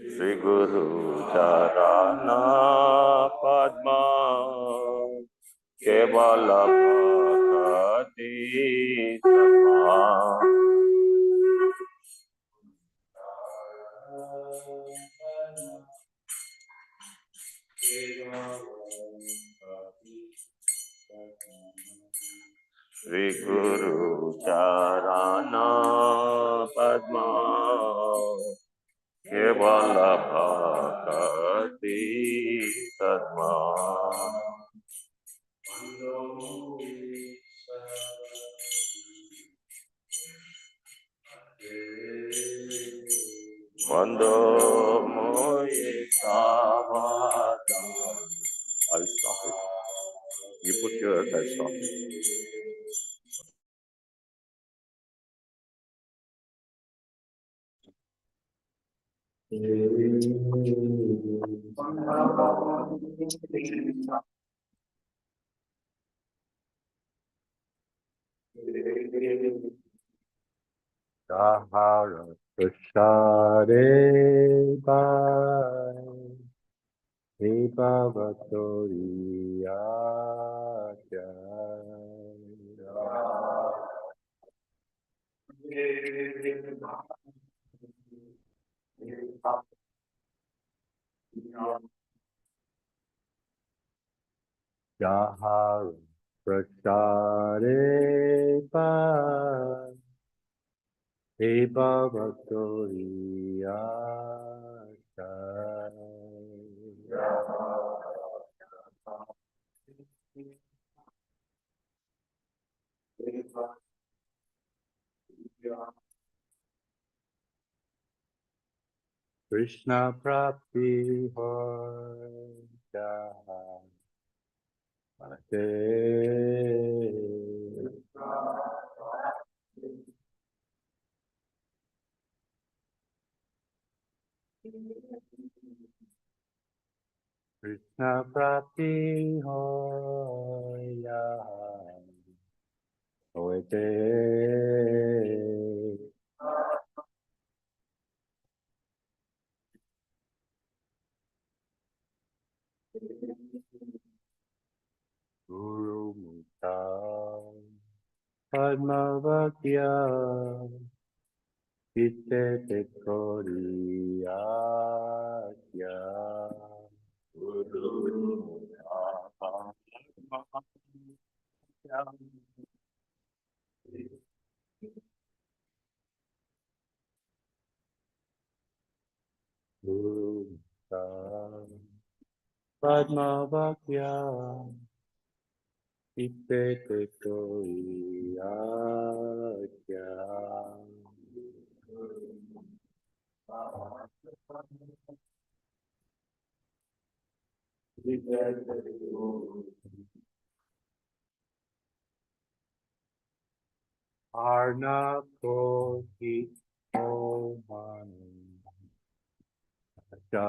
Sri Guru Charana Padma Kevala Bhakti Sama Sri Guru Charana Padma Kevala Bhakti Sama Mando Moye Savada. I'll stop it. You put yours, I'll stop it. Sahara Prashare Pai Vivavatoriya Sahara Prashare Pai Vivavatoriya Krishna Prapti Hoja Mate Krishna Prapti Hoya Oete Guru Mukta Padmavakya Chitte Tekoriyakya Guru Mukta Padmavakya Guru Mukta Padmavakya Chitte Tekoriyakya Arna Koti Omani Acha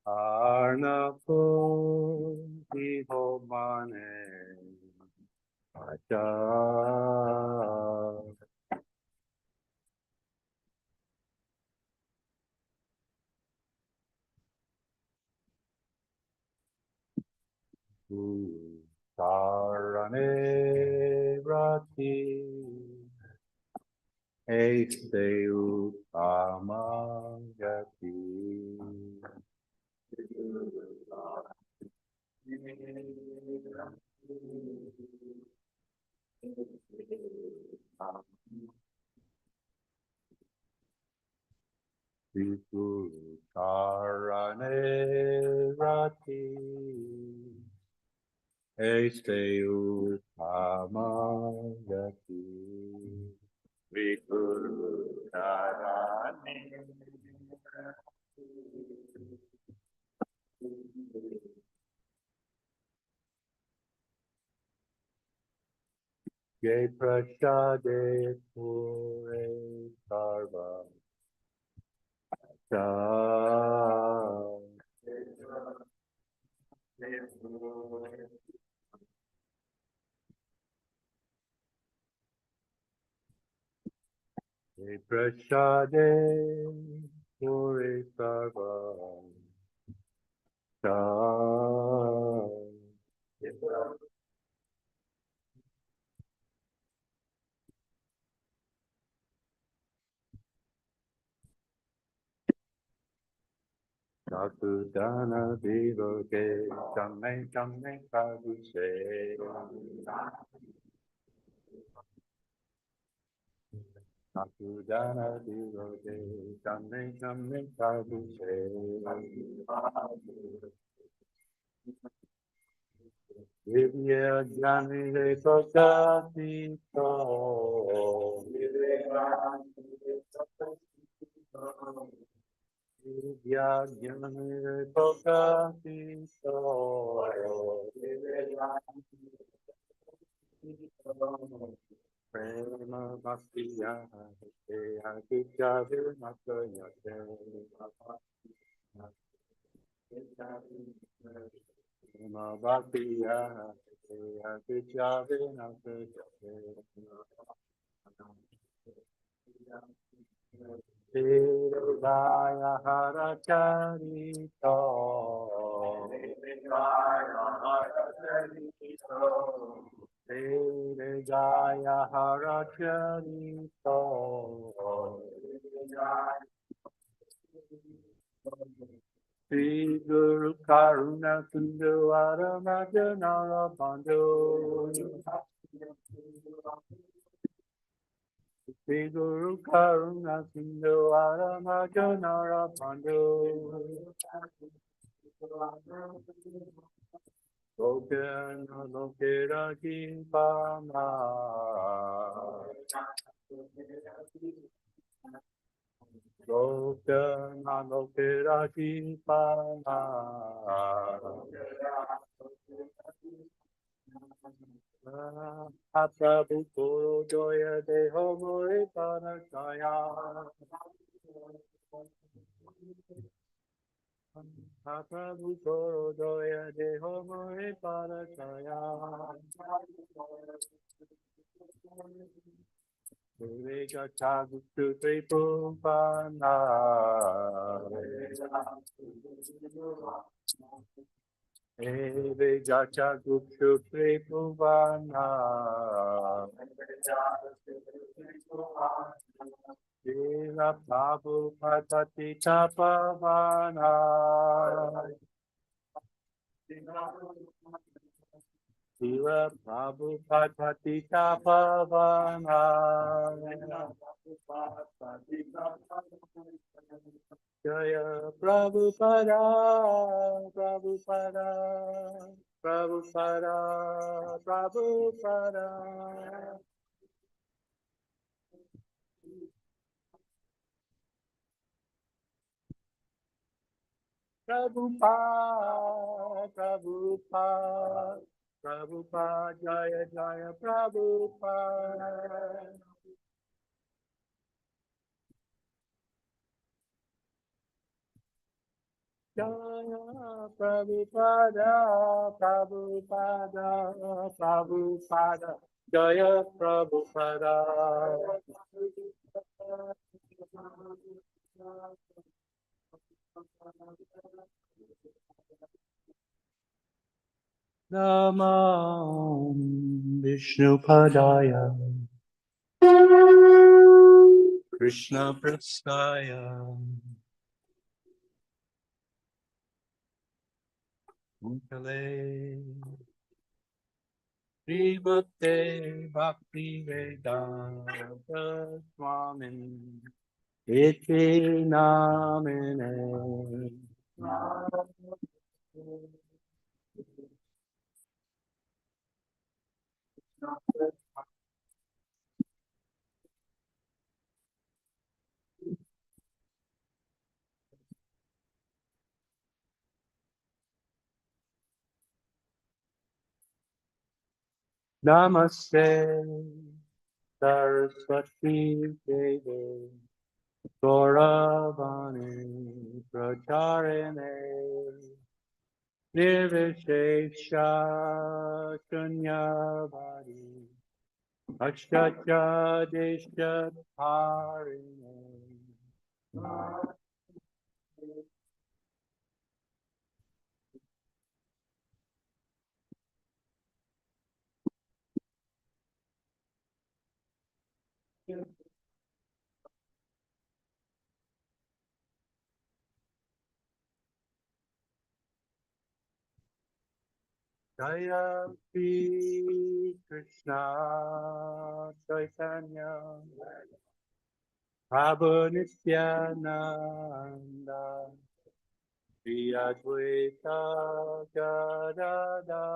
Arna Koti Omani Acha Sarane Rati Este Utamagati Guru Sarane Rati Este Utamagati Guru Sarane Jai Prasade Pure Sarva Sa Prasade Puri Sarva Sakudana Divoke Kame Kame Kadushe Sakudana Divoke Kame Kame Kadushe Divya Jnani Kokati To Divya Jnani Kokati To Prema Bhaktiya Deha Kichave Makayate Prema Bhaktiya Deha Kichave Makayate Devaya Haracharito Devaya Haracharito Sri Guru Karuna Sindhu Aramadana Bandhu Sri Guru Karuna Sindhu Aramadana Bandhu Lokena Lokera Kimpama Lokena Lokera Kimpama Prabhu Guru Joya Deho Mori Panachaya Prabhu Guru Joya Deho Mori Panachaya Viveka Chagutu Tripupana Viveka Chagutu Tripupana Srila Prabhupada Tapavana Srila Prabhupada Tapavana Jaya Prabhupada Prabhupada Prabhupada Prabhupada Prabhupada, Prabhupada, Prabhupada, Jaya Jaya Prabhupada. Jaya Prabhupada, Prabhupada, Prabhupada, Jaya Prabhupada. Namo Vishnupadaya Krishna Prasthaya Mukale Srimate Bhakti Vedanta Swamin Iti Namine Namaste Saraswati Devi Gauravani Pracharine Nirvishesha Shunyavadi Ashtacha Desha Harine Jaya Shri Krishna Chaitanya Prabhu Nityananda Shri Advaita Gadada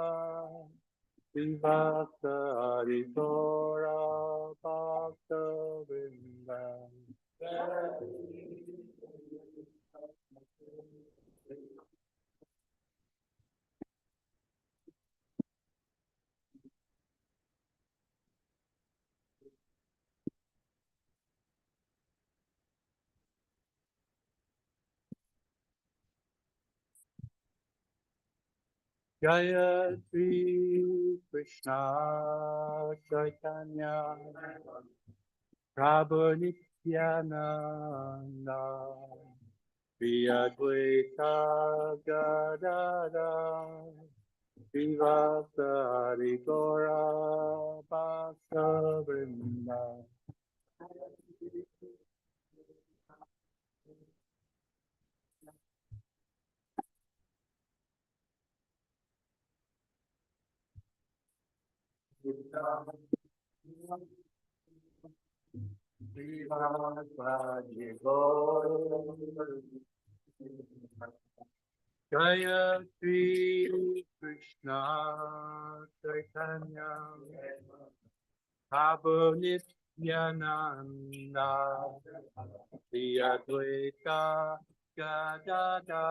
Vivasta Haritora Bhakta Vrinda Jaya Shri Krishna Chaitanya Prabhu Nityananda Shri Advaita Gadada Vivasa Harigora Bhakta Vrinda Jaya Shri Krishna Chaitanya Prabhu Nityananda Shri Advaita Gadada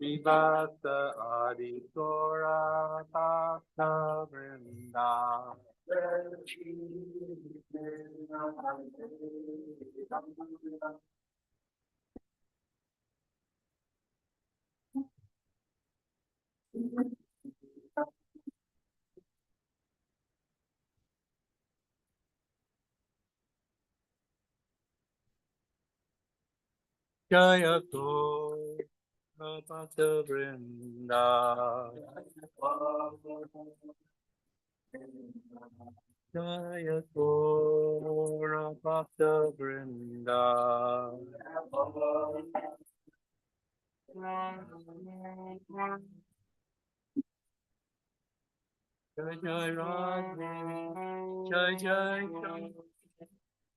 Vivasa Adikora Bhakta Vrinda Jaya Bhakta Vrinda Jaya Bhakta Vrinda Jai Jai Radhe Jai Jai Jai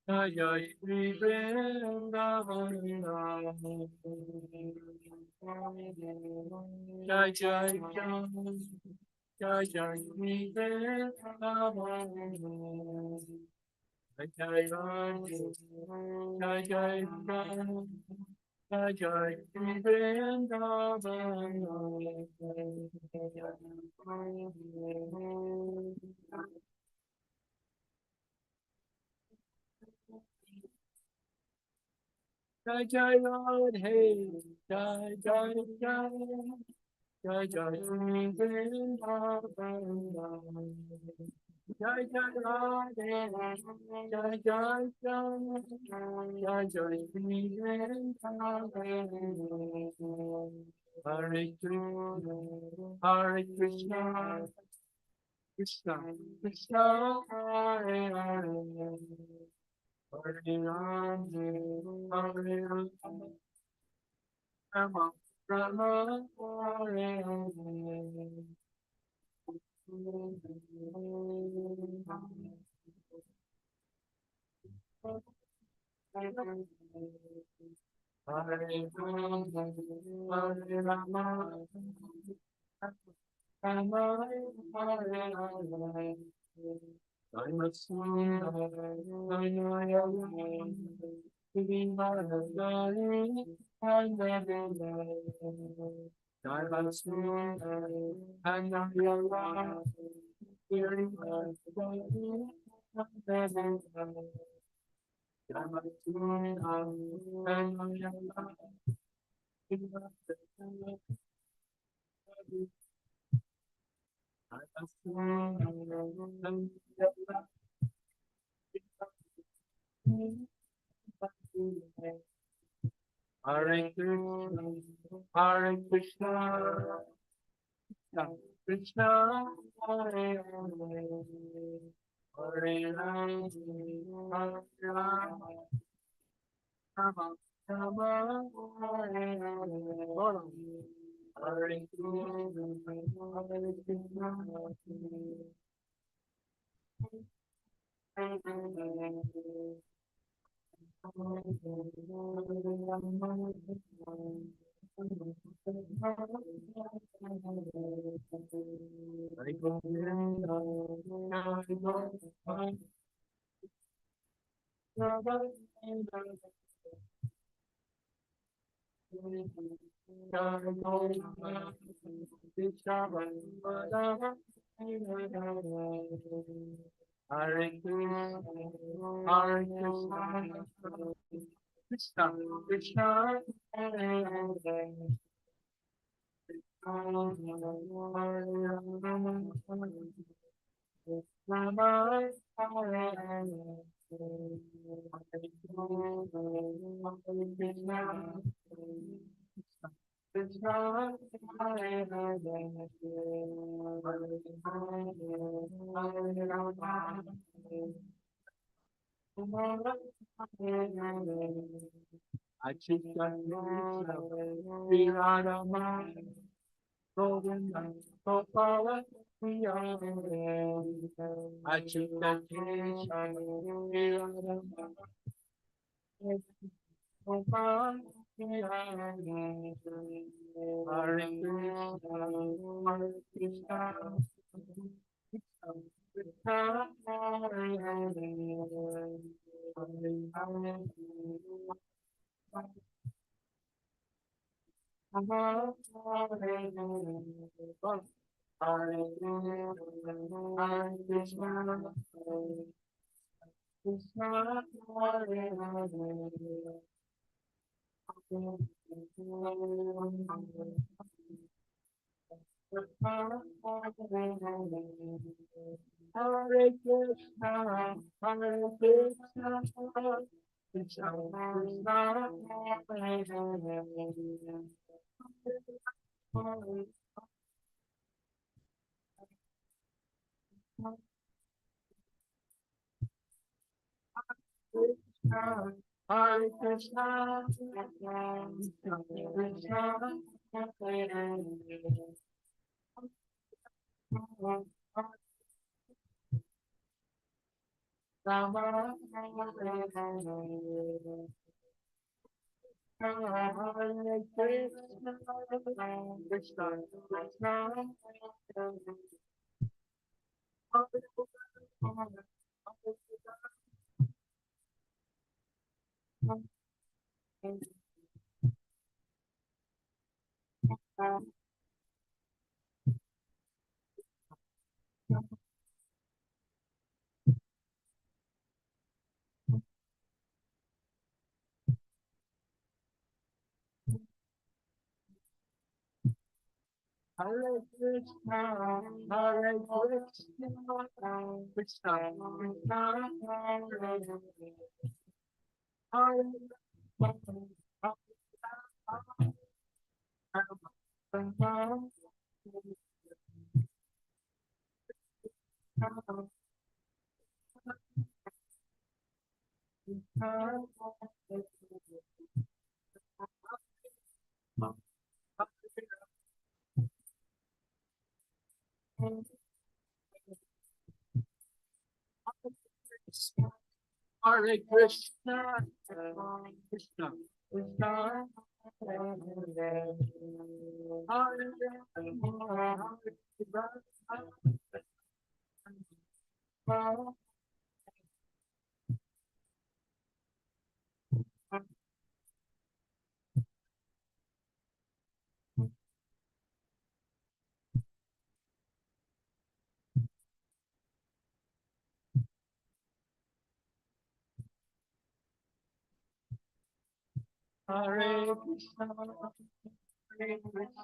Jai Jai Shri Vrindavan Jai Jai Jai Jai Jai Shri Vrindavan Jai Jai Radhe Jai Jai Jai Jai Jai Shri Vrindavan Jai Jai Radhe, Jai Jai Jai, Jai Jai Vrindavan. Jai Jai Radhe, Jai Jai Jai, Jai Jai Vrindavan. Hare Krishna, Hare Krishna, Krishna Krishna, Hare Hare. Hare Ram, Hare Ram, Rama Rama, Hare Hare. Hare Ram, Hare Rama, Rama Hare Hare. I'm a swimmer, I know I am. Living by the light, I never lie. I'm a swimmer, I know you're right. Hearing my body, I never lie. I'm a swimmer, I know you're right. Hare Krishna, Hare Krishna, Krishna, Hare Hare, Hare Rama, Hare Rama, Rama Rama, Hare Hare, Hare Krishna, Hare Krishna, Hare Krishna, Hare Krishna, Krishna Krishna, Hare Hare, Rama Rama, Hare Hare, Krishna, Hare Hare, Hare Rama, Achitana Viradama Govinda Gopala Viyare Achitana Viradama Gopala Viyare Hare Krishna Krishna Hare Hare Hare Hare Krishna, Krishna, Hare Hare, Hare Krishna, Hare Krishna, Krishna Krishna, Hare Hare. Hare Krishna, Hare Krishna, Krishna Krishna, Hare Hare. Rama, Hare Hare. Hare Krishna, Krishna Krishna, Hare Krishna, Hare Krishna, Krishna Krishna, Hare Hare Krishna, Krishna Krishna, Hare Krishna, Hare Krishna,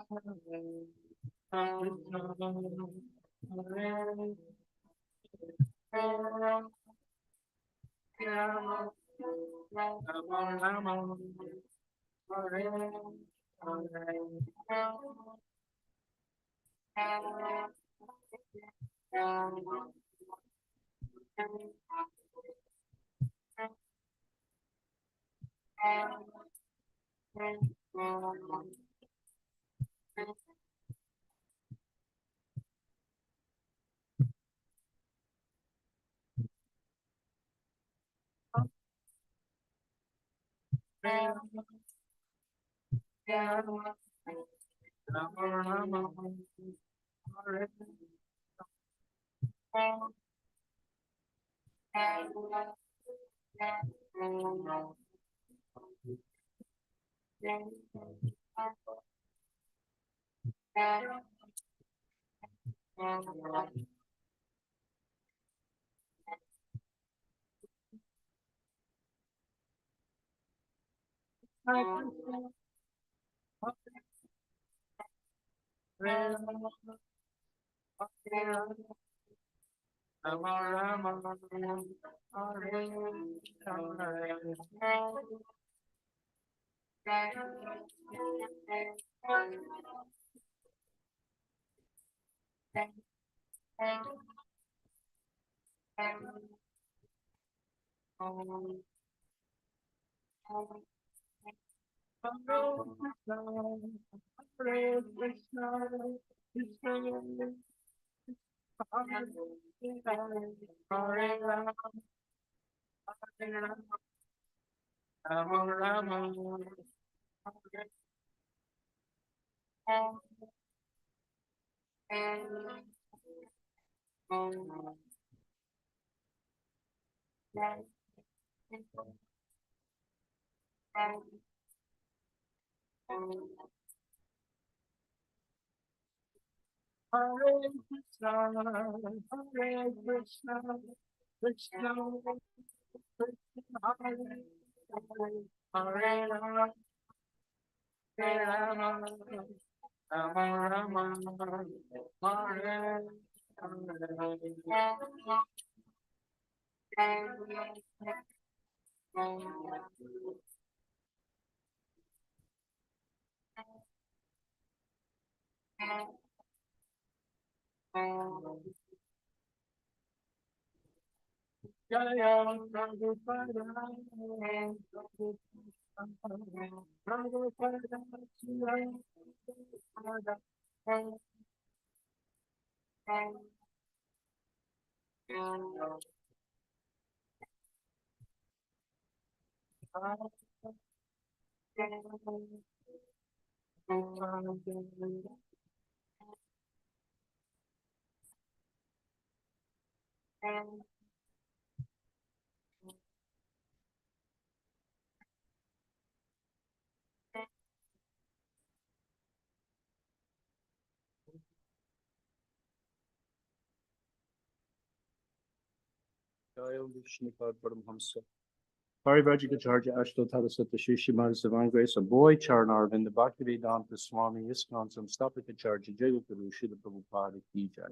Parivajikacharya Ashtotara Satashishi Divine Grace of Boy Charnarvin, the Bhaktivedanta Swami ISKCON Samstapakacharya Jagaguru Srila Prabhupada Ki Jai.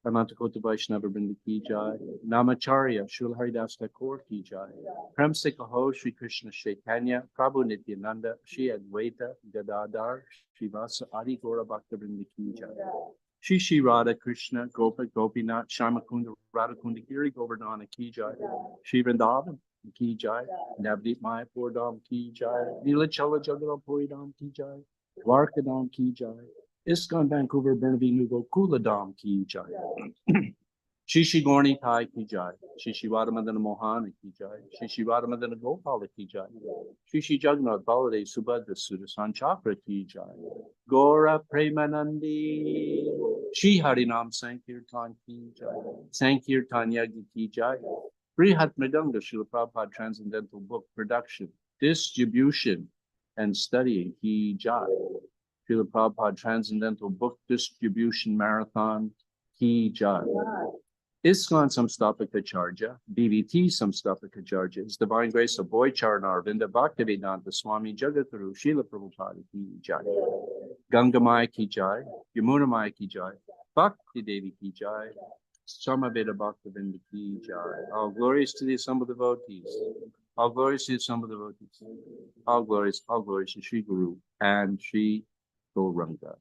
Ramantakota Vaishnava Brinda Ki Jai. Namacharya Srila Haridas Thakur Ki Jai. Prem Sikaho Sri Krishna Chaitanya Prabhu Nityananda Shri Advaita Gadadhar Srivasa Adi Gora Bhakta Brinda Ki Jai. Shri Shri Radha Krishna Gopa Gopinath Shamakunda Radhakunda Giri Govardhana Ki Jai. Shri Vrindavan Ki Jai. Navdeep Mayapur Dham Ki Jai. Neelachala Jagadapuri Dham Ki Jai. Dwarka Dham Ki Jai. ISKCON Vancouver Bernavino Gokula Dham Ki Jai. Shri Shri Gorni Thai Ki Jai. Shri Shri Radhamadana Mohana Ki Jai. Shri Shri Radhamadana Gopala Ki Jai. Shri Shri Jagannath Baladev Subhadra Sudasan Chakra Ki Jai. Gora Premanandi. Shri Harinam Sankirtan Ki Jai. Sankirtan Yagya Ki Jai. Brihat Mridanga Srila Prabhupada Transcendental Book Production, Distribution, and Studying Ki Jai. Srila Prabhupada Transcendental Book Distribution Marathon Ki Jai. ISKCON Samstapakacharya, BVT Samstapakacharya, His Divine Grace of Boy Charanarvinda Bhaktivedanta Swami Jagatguru Srila Prabhupada Ki Jai, Gangamaya Ki Jai, Yamunamaya Ki Jai, Bhakti Devi Ki Jai, Samaveda Bhaktivinda Ki Jai. All glories to the assembled devotees. All glories to the assembled devotees. All glories to Sri Guru and Sri Gauranga.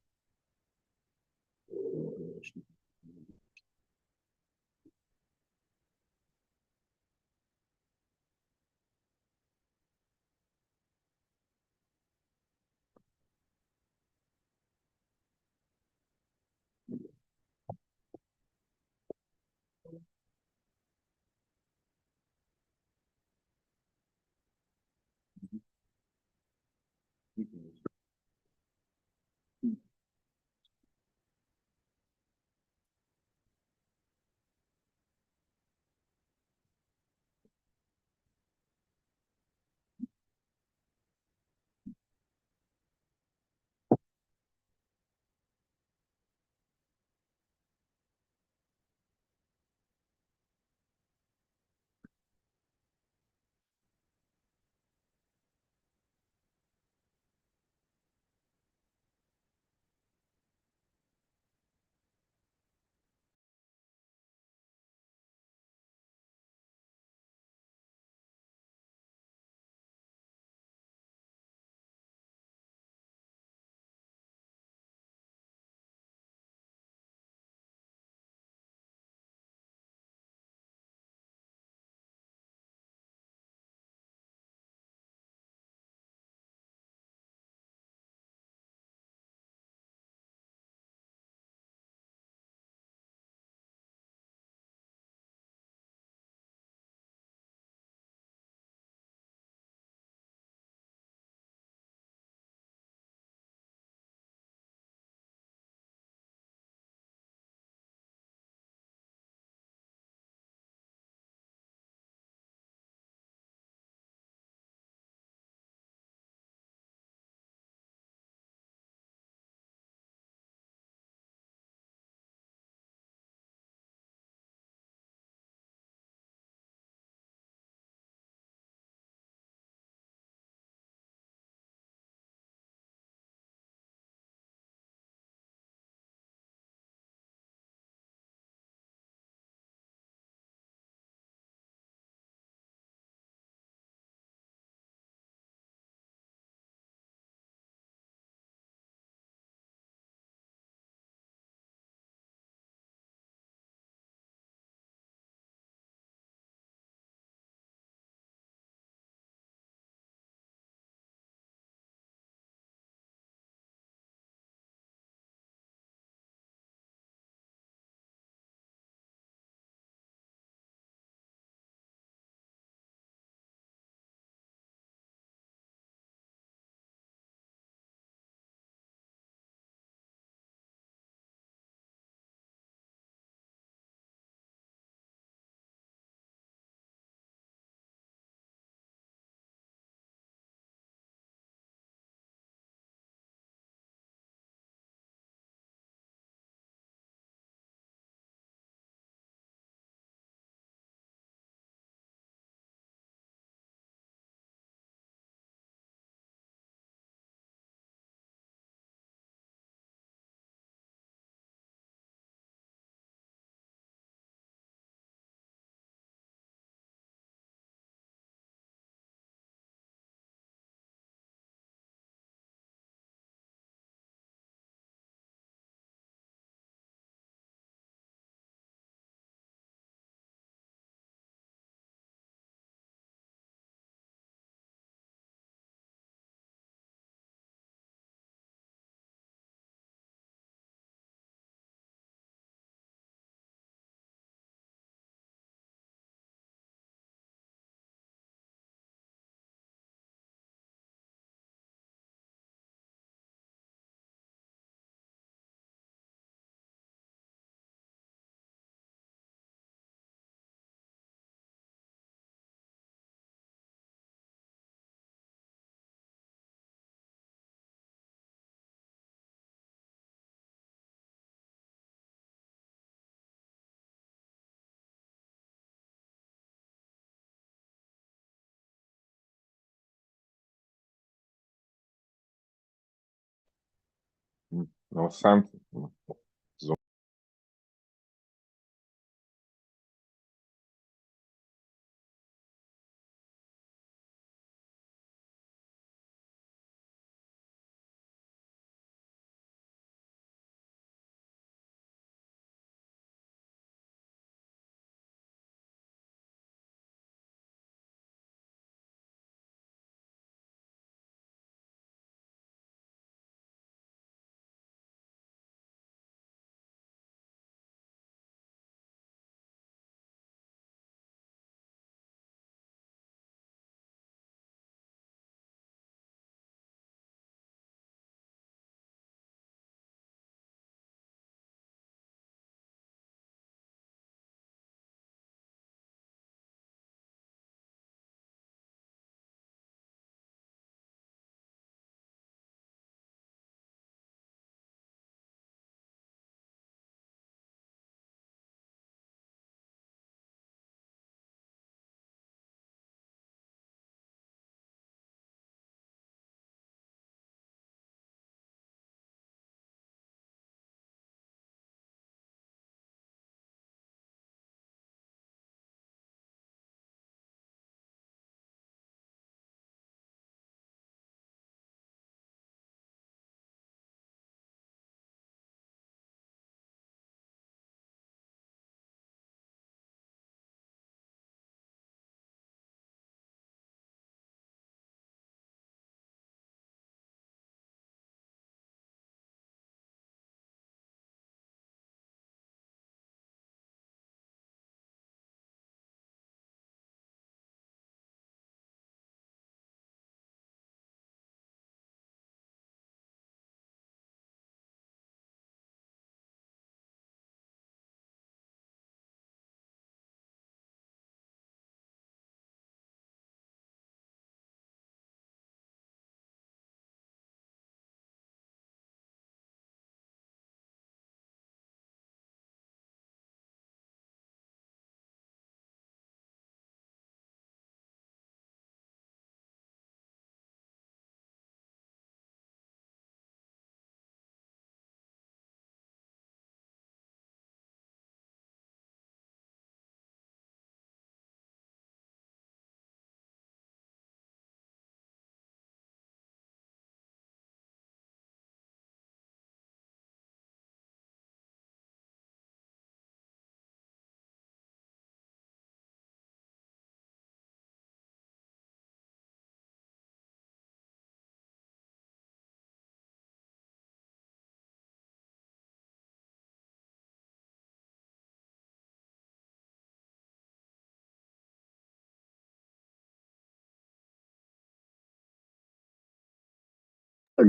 No, something.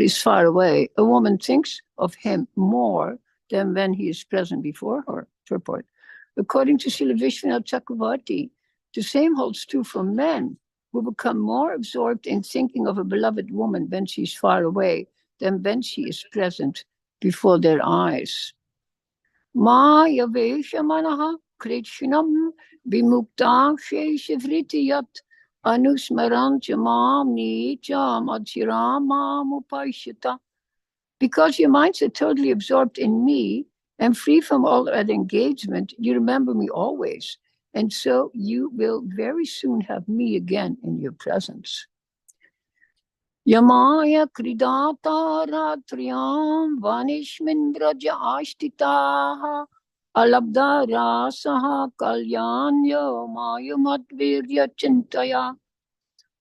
Is far away, a woman thinks of him more than when he is present before her. Purport. According to Srila Vishwanath Chakravarti, the same holds true for men who become more absorbed in thinking of a beloved woman when she is far away than when she is present before their eyes. Maya Veshamanaha Krishnam Vimukta Sheshavritiyat Anusmaranchamam Nicham Achiramam Upashita. Because your minds are totally absorbed in me and free from all other engagement, you remember me always. And so you will very soon have me again in your presence. Yamaya Kridata Ratriyam Vanishmin Braja Ashtitaha Alabda Rasaha Kalyanya Mayumatvirya Chintaya.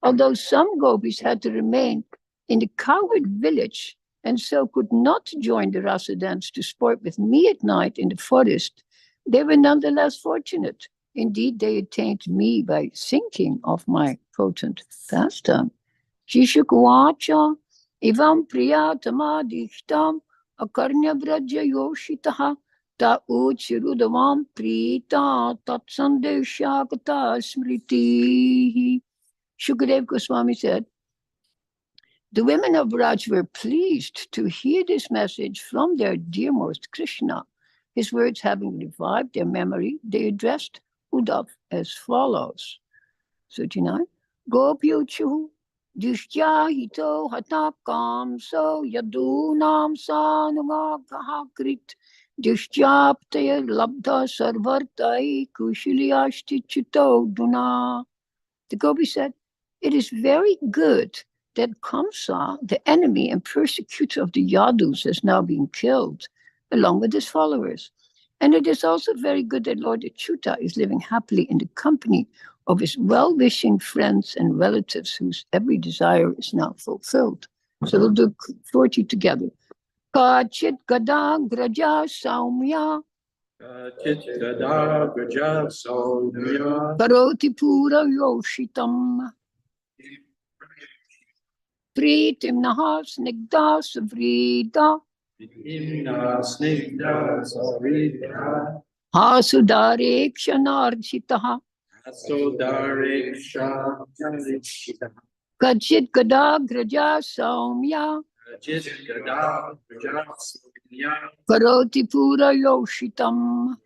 Although some gopis had to remain in the cowherd village and so could not join the rasa dance to sport with me at night in the forest, they were nonetheless fortunate. Indeed, they attained me by thinking of my potent pastime. Shishukvacha ivam priyatamadishtam akarnya vraja yoshitaha ta uchirudavam prita tatsandeshakata smriti. Shukadev Goswami said, the women of Braj were pleased to hear this message from their dearmost Krishna. His words having revived their memory, they addressed Uddhav as follows. 39. Gopyuchu Dishtya hito hata kamso yadunam sanumagaha krit. Dishyaptaya labdha sarvartai kushiliyashti chito duna. The Gopi said, it is very good that Kamsa, the enemy and persecutor of the Yadus, has now been killed, along with his followers. And it is also very good that Lord Achyuta is living happily in the company of his well-wishing friends and relatives whose every desire is now fulfilled. So we'll do 40 together. Kachit gada graja saumya Gadar Gaja Soumya karoti pura yoshitam Pritim naha snigdha suvrida Imna Snigdha Sarita hasudare kshanarjitaha Asodareksha Janishita kachit gada graja saumya Jit Gadar Gaja Soumya karoti pura yoshitam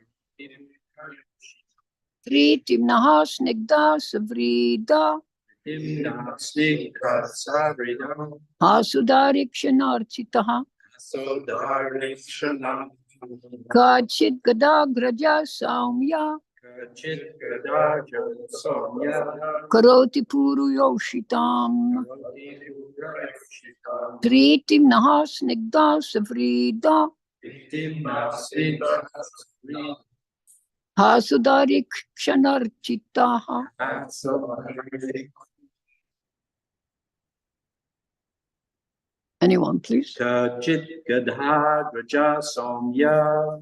Pritim naha snigdha suvrida Imna Snigdha Sarita hasudare kshanarjitaha Asodareksha kachit gada graja saumya Jit Gadar Soumya karoti puru yoshitam Pritim naha snigdha suvrida Hasudari kshanarchitaha. Anyone, please? Kachit Gadha Gaja Soumya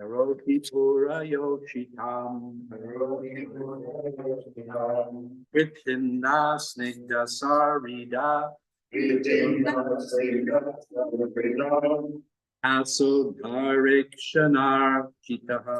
Karoti Pura Yoshitam Vitimna Snigdha Sarida Asudharikshanar Chitaha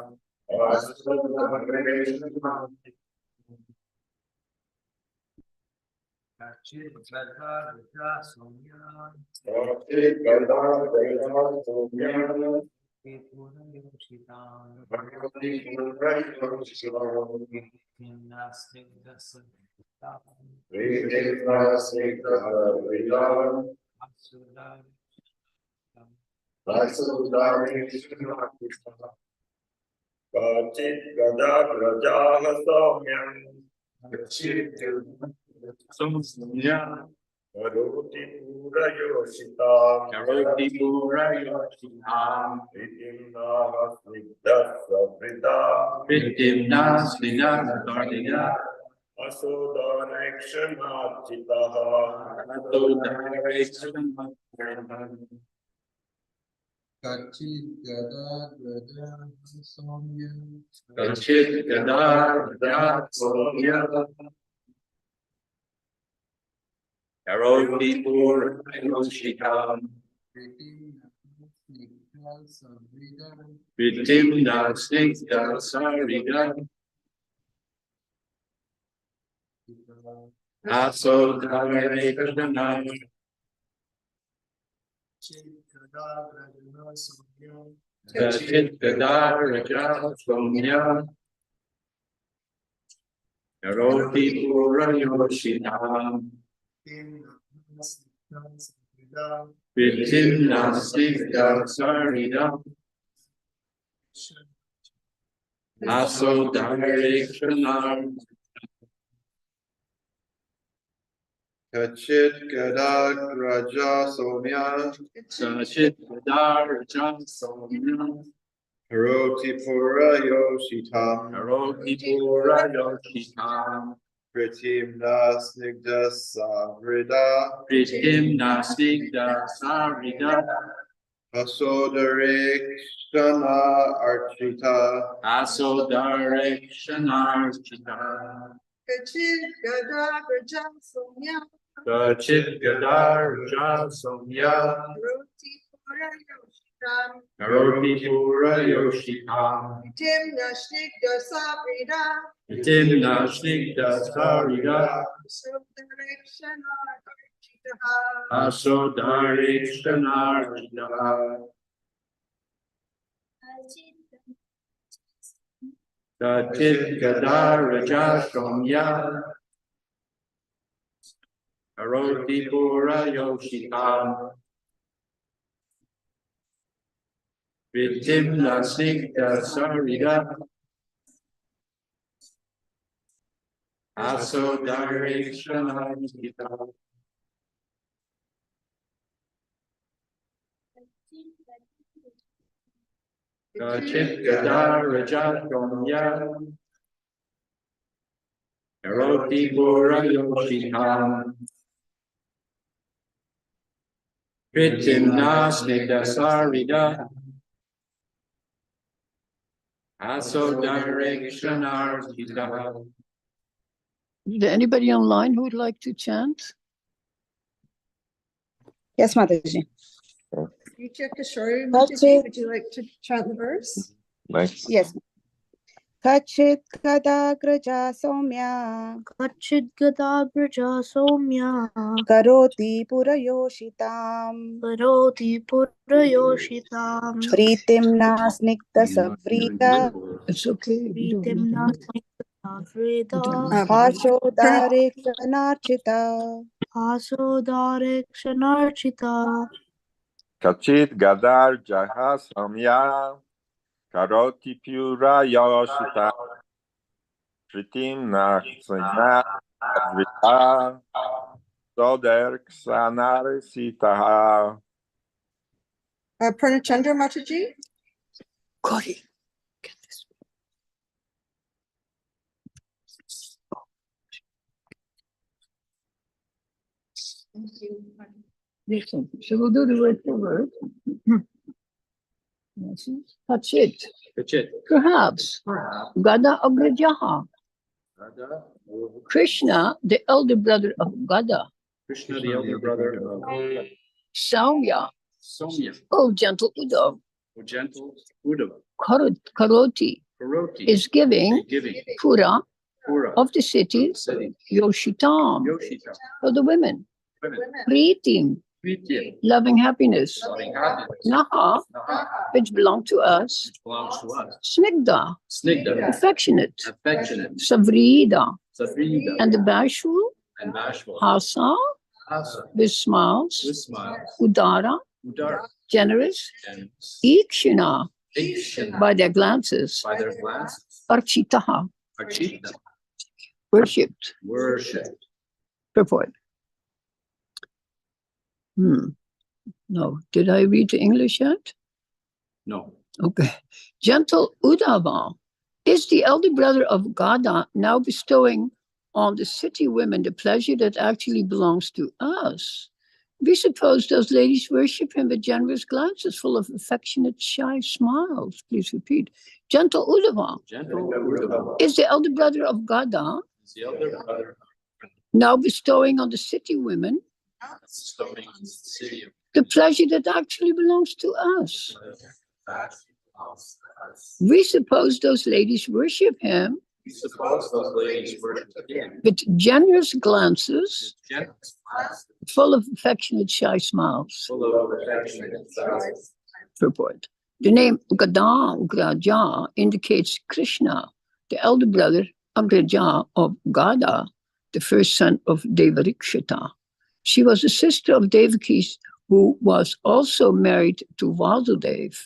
Karoti Pura Yoshitam Vitimna Snigdha Sarida Kachit Gadar Raja Soumya Kachit Gadar Raja Soumya Karoti Pura Yoshitam Vitimna Snigdha Sarida Asodharekshana Kachit Gadar Raja Soumya Karoti Pura Yoshitam Vitimna Snigdha Sarida Asodharekshana Kachit Gadar Raja Soumya Kachit Gadar Raja Soumya Karoti Pura Yoshitam Karoti Pura Yoshitam Pritimna Snigdha Savrida Vitimna Snigdha Sarida Asodarekshana Archita Asodharekshanarchita Kachit Gadar Raja Soumya Kachit Gadar Raja Soumya Roti Pura Yoshitam Karoti Pura Yoshitam Vitimna Snigdha Savrida Vitimna Snigdha Sarida Asodarekshana Asodharekshanarchita Kachit Gada Raja Somya Karoti Pura Yoshitam Vitim Nasikta Sarida Aso Direction Gita Kachit Gada Raja Somya Karoti Pura Yoshitam Vitim Nasikta Sarida Aso Direction Gita. Is there anybody online who would like to chant? Yes, Mataji. You check Kishore, Mataji. Would you like to chant the verse? Nice. Yes. Kachit Kadagraja Somya Kachid Gadabraja Somya Karoti Purayoshitam Karoti Purayoshitam Pritim Nasnikta Savrita It's okay. You don't need Pritimna to. Vreda Hashodare Kanarchita Asodare Kshanarchita Kachit Gadar Jaha Samya Karoti Pura Yoshita Pritim Naksanya Vrita Soder Ksanare Sitaha. Purnachandra Mataji. Corey, get this. Listen, so we'll do the word for word. That's it. Kachit. Perhaps Gada Agrajaha, Krishna, the elder brother of Gada, Krishna, the elder brother of Saumya, Somya, oh gentle Uddhav, O gentle Uddhava, Karoti Karoti is giving giving Pura Pura of the city, city, Yoshitam, Yoshita, for the women, women, Pritim, Pritya, loving happiness, loving happiness, Naha, Naha, which belong to us, which belongs to us, Snigdha, Snigdha, affectionate, affectionate, Savrida, Savrida, and the bashful, and bashful, Hasa, Hasa, with smiles, with smiles, Udara, Udara, generous, generous, Ikshina, Ikshana, by their glances, by their glances, Architaha, Archita, worshipped. worship. Purport. No, did I read the English yet? No. Okay. Gentle Uddhava is the elder brother of Gada, now bestowing on the city women the pleasure that actually belongs to us. We suppose those ladies worship him with generous glances full of affectionate, shy smiles. Please repeat. Gentle Uddhava Gentle Uddhava is the elder brother of Gada, is the elder brother now bestowing on the city women bestowing on the city of the pleasure that actually belongs to us. We suppose those ladies worship him We suppose those ladies worship him with generous glances with generous glances, full of affectionate, shy smiles. full of affection and love. Purport. The name Graja indicates Krishna, the elder brother Agraja of Gada, the first son of Devarikshita. She was a sister of Devaki's, who was also married to Vasudev.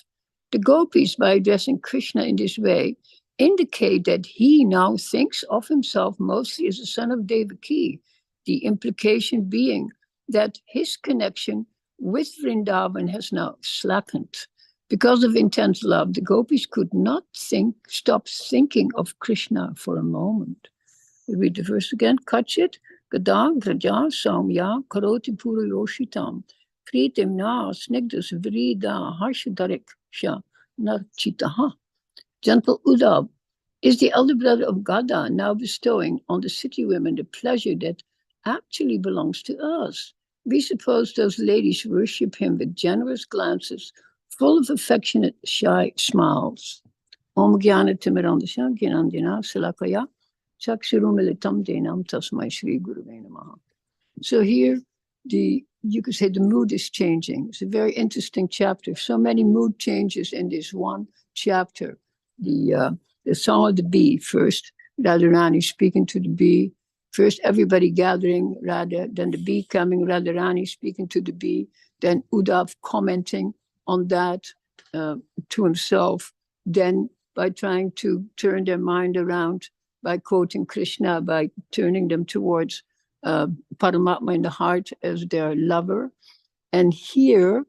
The gopis, by addressing Krishna in this way, indicate that he now thinks of himself mostly as a son of Devaki, the implication being that his connection with Vrindavan has now slackened. Because of intense love, the gopis could not stop thinking of Krishna for a moment. We read the verse again. Kachit Gada Graja Saumya Karoti Pura Yoshitam Pritim Na Snigdhas Vrida Harshadarik Sha Narchitaha. Gentle Uddhav is the elder brother of Gada, now bestowing on the city women the pleasure that actually belongs to us. We suppose those ladies worship him with generous glances, full of affectionate, shy smiles. Om Jnana Timirandasha Gnanandina Salakaya Chakshurumilitam Denam Tasmai Shri Gurave Namaha. So here, you could say the mood is changing. It's a very interesting chapter. So many mood changes in this one chapter. The the song of the bee first. Radharani speaking to the bee. First, everybody gathering, Radha, then the bee coming, Radharani speaking to the bee, then Uddhav commenting on that to himself, then by trying to turn their mind around, by quoting Krishna, by turning them towards Paramatma in the heart as their lover. And here,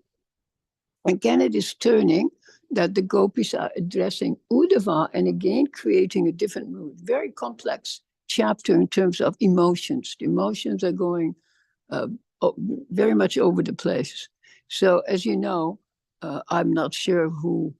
again, it is turning that the gopis are addressing Uddhava and again creating a different mood, very complex chapter in terms of emotions. The emotions are going very much over the place. So as you know, I'm not sure who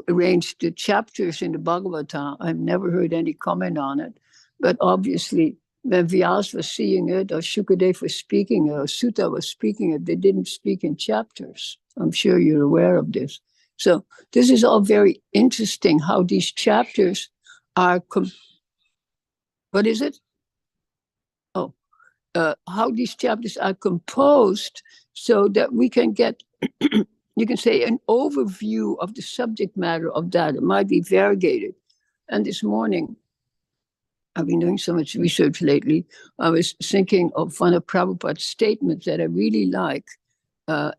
arranged the chapters in the Bhagavatam. I've never heard any comment on it, but obviously when Vyas was seeing it, or Shukadev was speaking it, or Sutta was speaking it, they didn't speak in chapters. I'm sure you're aware of this. So this is all very interesting how these chapters are, what is it? Oh, how these chapters are composed so that we can get, you can say, an overview of the subject matter of that. It might be variegated. And this morning, I've been doing so much research lately. I was thinking of one of Prabhupada's statements that I really like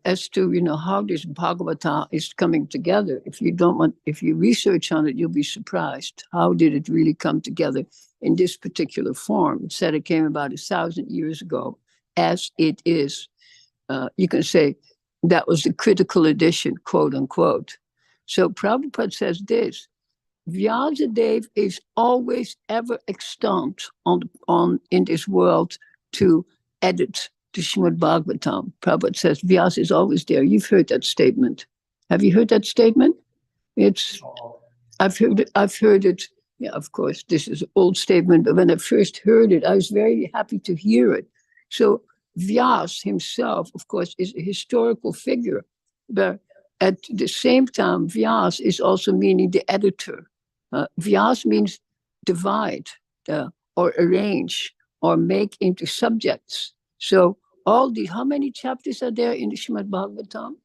as to, how this Bhagavatam is coming together. If you research on it, you'll be surprised. How did it really come together in this particular form? It said it came about 1,000 years ago, as it is. You can say that was the critical edition, quote unquote. So Prabhupada says this: Vyasadeva is always ever extant in this world to edit the Srimad Bhagvatam. Prabhupada says Vyasa is always there. You've heard that statement. Have you heard that statement? I've heard it. Yeah, of course, this is an old statement, but when I first heard it, I was very happy to hear it. So Vyas himself, of course, is a historical figure, but at the same time, Vyas is also meaning the editor. Vyas means divide or arrange or make into subjects. So all these, how many chapters are there in the Srimad Bhagavatam?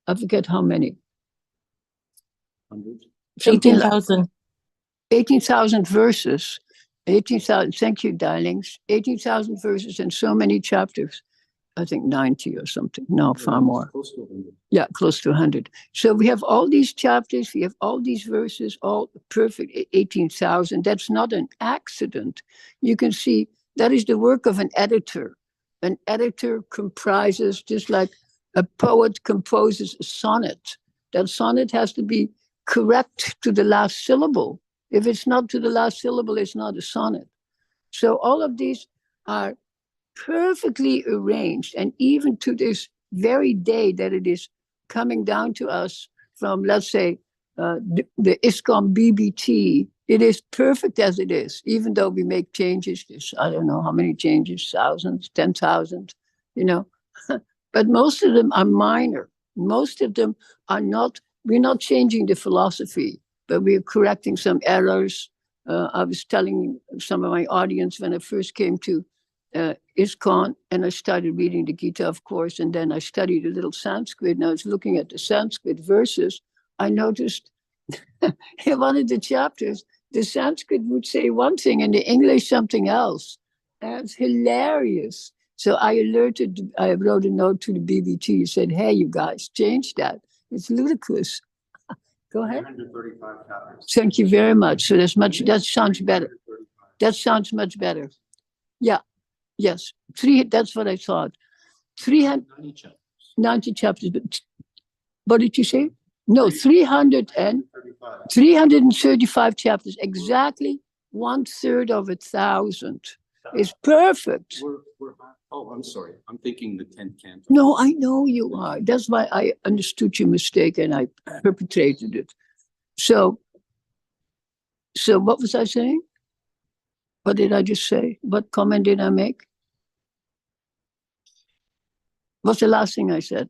I forget how many. 18,000. 18,000 verses. 18,000, thank you, darlings. 18,000 verses and so many chapters. I think 90 or something. No, far more. Close to 100. Yeah, close to 100. So we have all these chapters, we have all these verses, all perfect, 18,000. That's not an accident. You can see that is the work of an editor. An editor comprises, just like a poet composes a sonnet. That sonnet has to be correct to the last syllable. If it's not to the last syllable, it's not a sonnet. So all of these are perfectly arranged, and even to this very day that it is coming down to us from, let's say, the ISKCON BBT, it is perfect as it is, even though we make changes. There's, I don't know how many changes, thousands, 10,000, but most of them are minor. Most of them are not, we're not changing the philosophy, but we're correcting some errors. I was telling some of my audience when I first came to ISKCON, and I started reading the Gita, of course, and then I studied a little Sanskrit, and I was looking at the Sanskrit verses. I noticed in one of the chapters, the Sanskrit would say one thing and the English something else. That's hilarious. So I wrote a note to the BBT, said, hey, you guys, change that. It's ludicrous. Go ahead. 135 chapters. Thank you very much. So that sounds better. That sounds much better. Yeah. Yes. That's what I thought. 390 chapters. But what did you say? No, 335 chapters. Exactly 1/3 of 1,000. It's perfect. I'm sorry. I'm thinking the 10th canto. No, I know you are. That's why I understood your mistake and I perpetrated it. So what was I saying? What did I just say? What comment did I make? What's the last thing I said?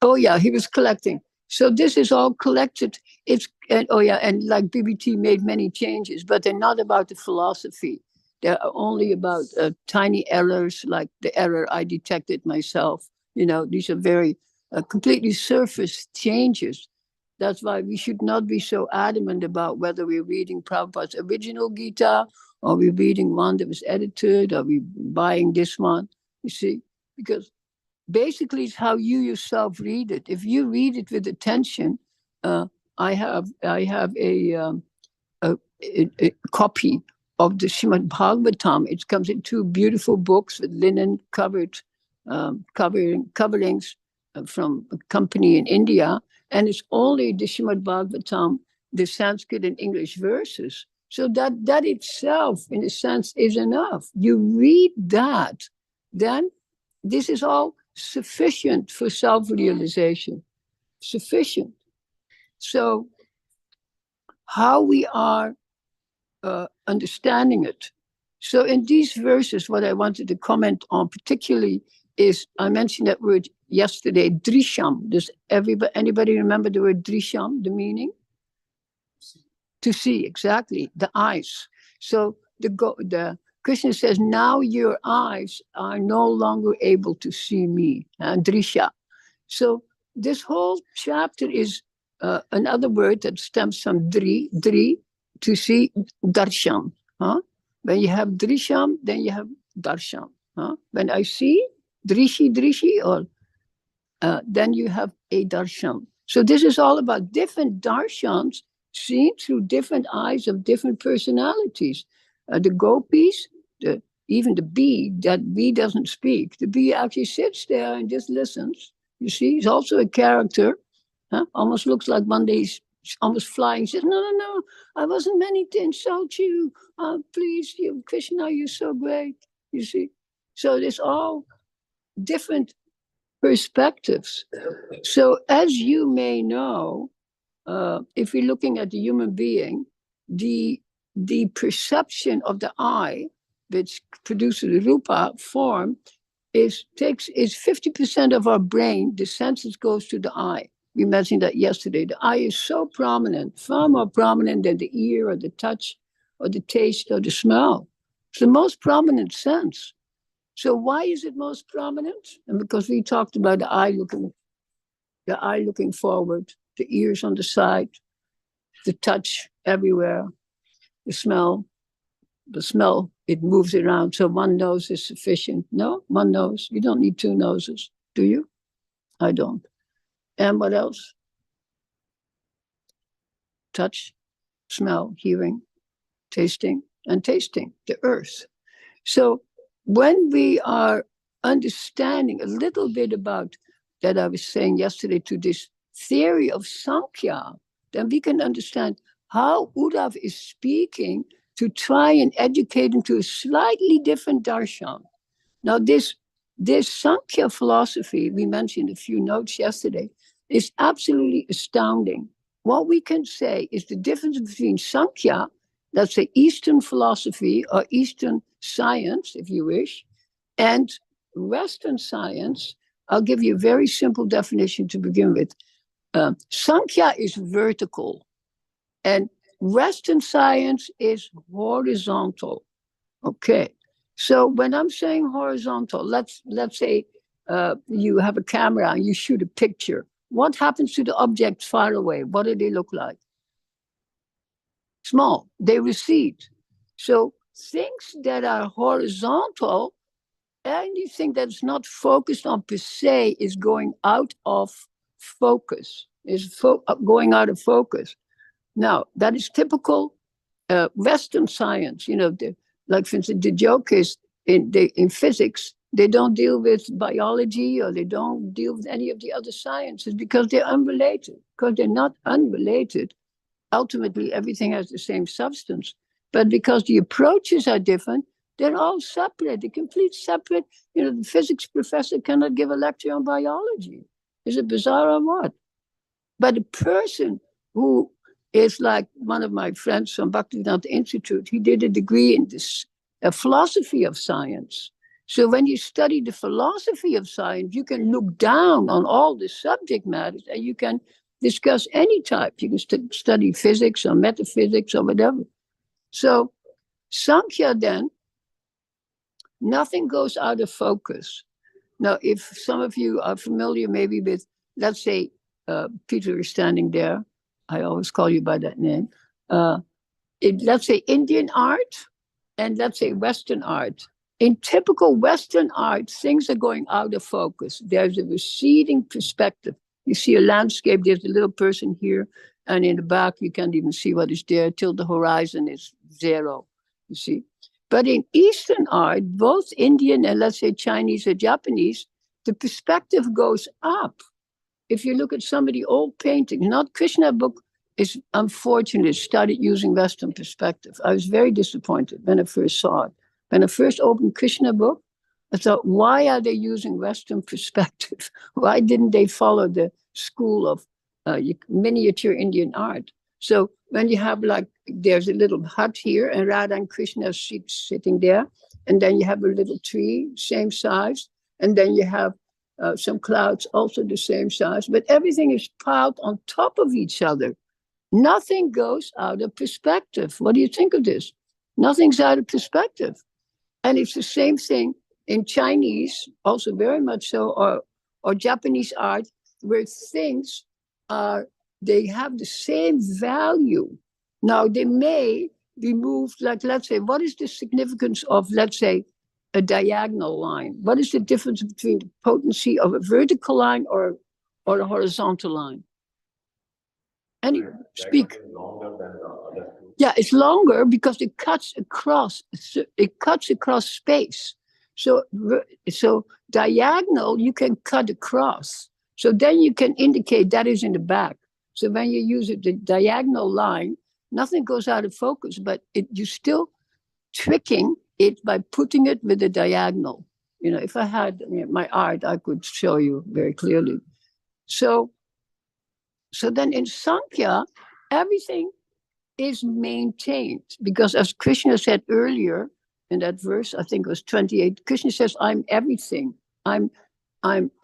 Oh yeah, he was collecting. So this is all collected. And like BBT made many changes, but they're not about the philosophy. They're only about tiny errors, like the error I detected myself. These are very completely surface changes. That's why we should not be so adamant about whether we're reading Prabhupada's original Gita, or we're reading one that was edited, or we're buying this one, you see, because basically it's how you yourself read it. If you read it with attention, I have a copy of the Srimad Bhagvatam. It comes in two beautiful books with linen covered coverings from a company in India, and it's only the Srimad Bhagvatam, the Sanskrit and English verses. So that itself, in a sense, is enough. You read that, then this is all sufficient for self-realization. Sufficient. So how we are understanding it. So in these verses, what I wanted to comment on particularly is, I mentioned that word yesterday, drisham. Does anybody remember the word drisham, the meaning? To see, exactly, the eyes. So the Krishna says, now your eyes are no longer able to see me, drisha. So this whole chapter is another word that stems from dri, to see, darshan. Huh? When you have drisham, then you have darshan. Huh? When I see drishi, or then you have a darshan. So this is all about different darshans seen through different eyes of different personalities. The gopis, even the bee, that bee doesn't speak. The bee actually sits there and just listens. You see, he's also a character. Huh? Almost looks like one day he's almost flying. He says, no, I wasn't meaning to insult you. Please, Krishna, you're so great. You see? So there's all different perspectives. So as you may know, if we're looking at the human being, the perception of the eye, which produces the rupa form, is 50% of our brain. The senses goes to the eye. We mentioned that yesterday. The eye is so prominent, far more prominent than the ear or the touch or the taste or the smell. It's the most prominent sense. So why is it most prominent? And because we talked about the eye looking forward, the ears on the side, the touch everywhere, the smell, it moves around. So one nose is sufficient. No, one nose. You don't need two noses, do you? I don't. And what else? Touch, smell, hearing, tasting, the earth. So when we are understanding a little bit about that, I was saying yesterday, to this theory of Sankhya, then we can understand how Uddhav is speaking to try and educate into a slightly different darshan. Now, this Sankhya philosophy, we mentioned a few notes yesterday, is absolutely astounding. What we can say is the difference between Sankhya, that's the Eastern philosophy or Eastern science, if you wish, and Western science. I'll give you a very simple definition to begin with. Sankhya is vertical, and Western science is horizontal. Okay, so when I'm saying horizontal, let's say you have a camera and you shoot a picture. What happens to the objects far away? What do they look like? Small. They recede. So things that are horizontal, anything that's not focused on per se, is going out of focus, going out of focus. Now, that is typical Western science. Like, for instance, the joke is in physics, they don't deal with biology, or they don't deal with any of the other sciences because they're unrelated. Because they're not unrelated, ultimately everything has the same substance. But because the approaches are different, they're all separate, they're complete separate. The physics professor cannot give a lecture on biology. Is it bizarre or what? But a person who is like one of my friends from Bhaktivedanta Institute, he did a degree in this philosophy of science. So when you study the philosophy of science, you can look down on all the subject matters and you can discuss any type. You can study physics or metaphysics or whatever. So Sankhya, then, nothing goes out of focus. Now, if some of you are familiar maybe with, let's say, Peter is standing there. I always call you by that name. Let's say Indian art and let's say Western art. In typical Western art, things are going out of focus. There's a receding perspective. You see a landscape, there's a little person here, and in the back, you can't even see what is there till the horizon is zero, you see. But in Eastern art, both Indian and let's say Chinese or Japanese, the perspective goes up. If you look at some of the old paintings, not Krishna book is unfortunately started using Western perspective. I was very disappointed when I first saw it. When I first opened Krishna book, I thought, why are they using Western perspective? Why didn't they follow the school of miniature Indian art? So when you have like, there's a little hut here and Radha and Krishna are sitting there, and then you have a little tree, same size, and then you have some clouds also the same size, but everything is piled on top of each other. Nothing goes out of perspective. What do you think of this? Nothing's out of perspective. And it's the same thing in Chinese, also very much so, or Japanese art, where things they have the same value. Now, they may be moved, like, let's say, what is the significance of, let's say, a diagonal line? What is the difference between the potency of a vertical line or a horizontal line? Anyway, speak. Yeah, it's longer because it cuts across space. So diagonal, you can cut across. So then you can indicate that is in the back. So when you use the diagonal line, nothing goes out of focus, but you're still tricking it by putting it with a diagonal. You know, if I had my art, I could show you very clearly. So then in Sankhya, everything is maintained, because as Krishna said earlier in that verse, I think it was 28, Krishna says, I'm everything. I'm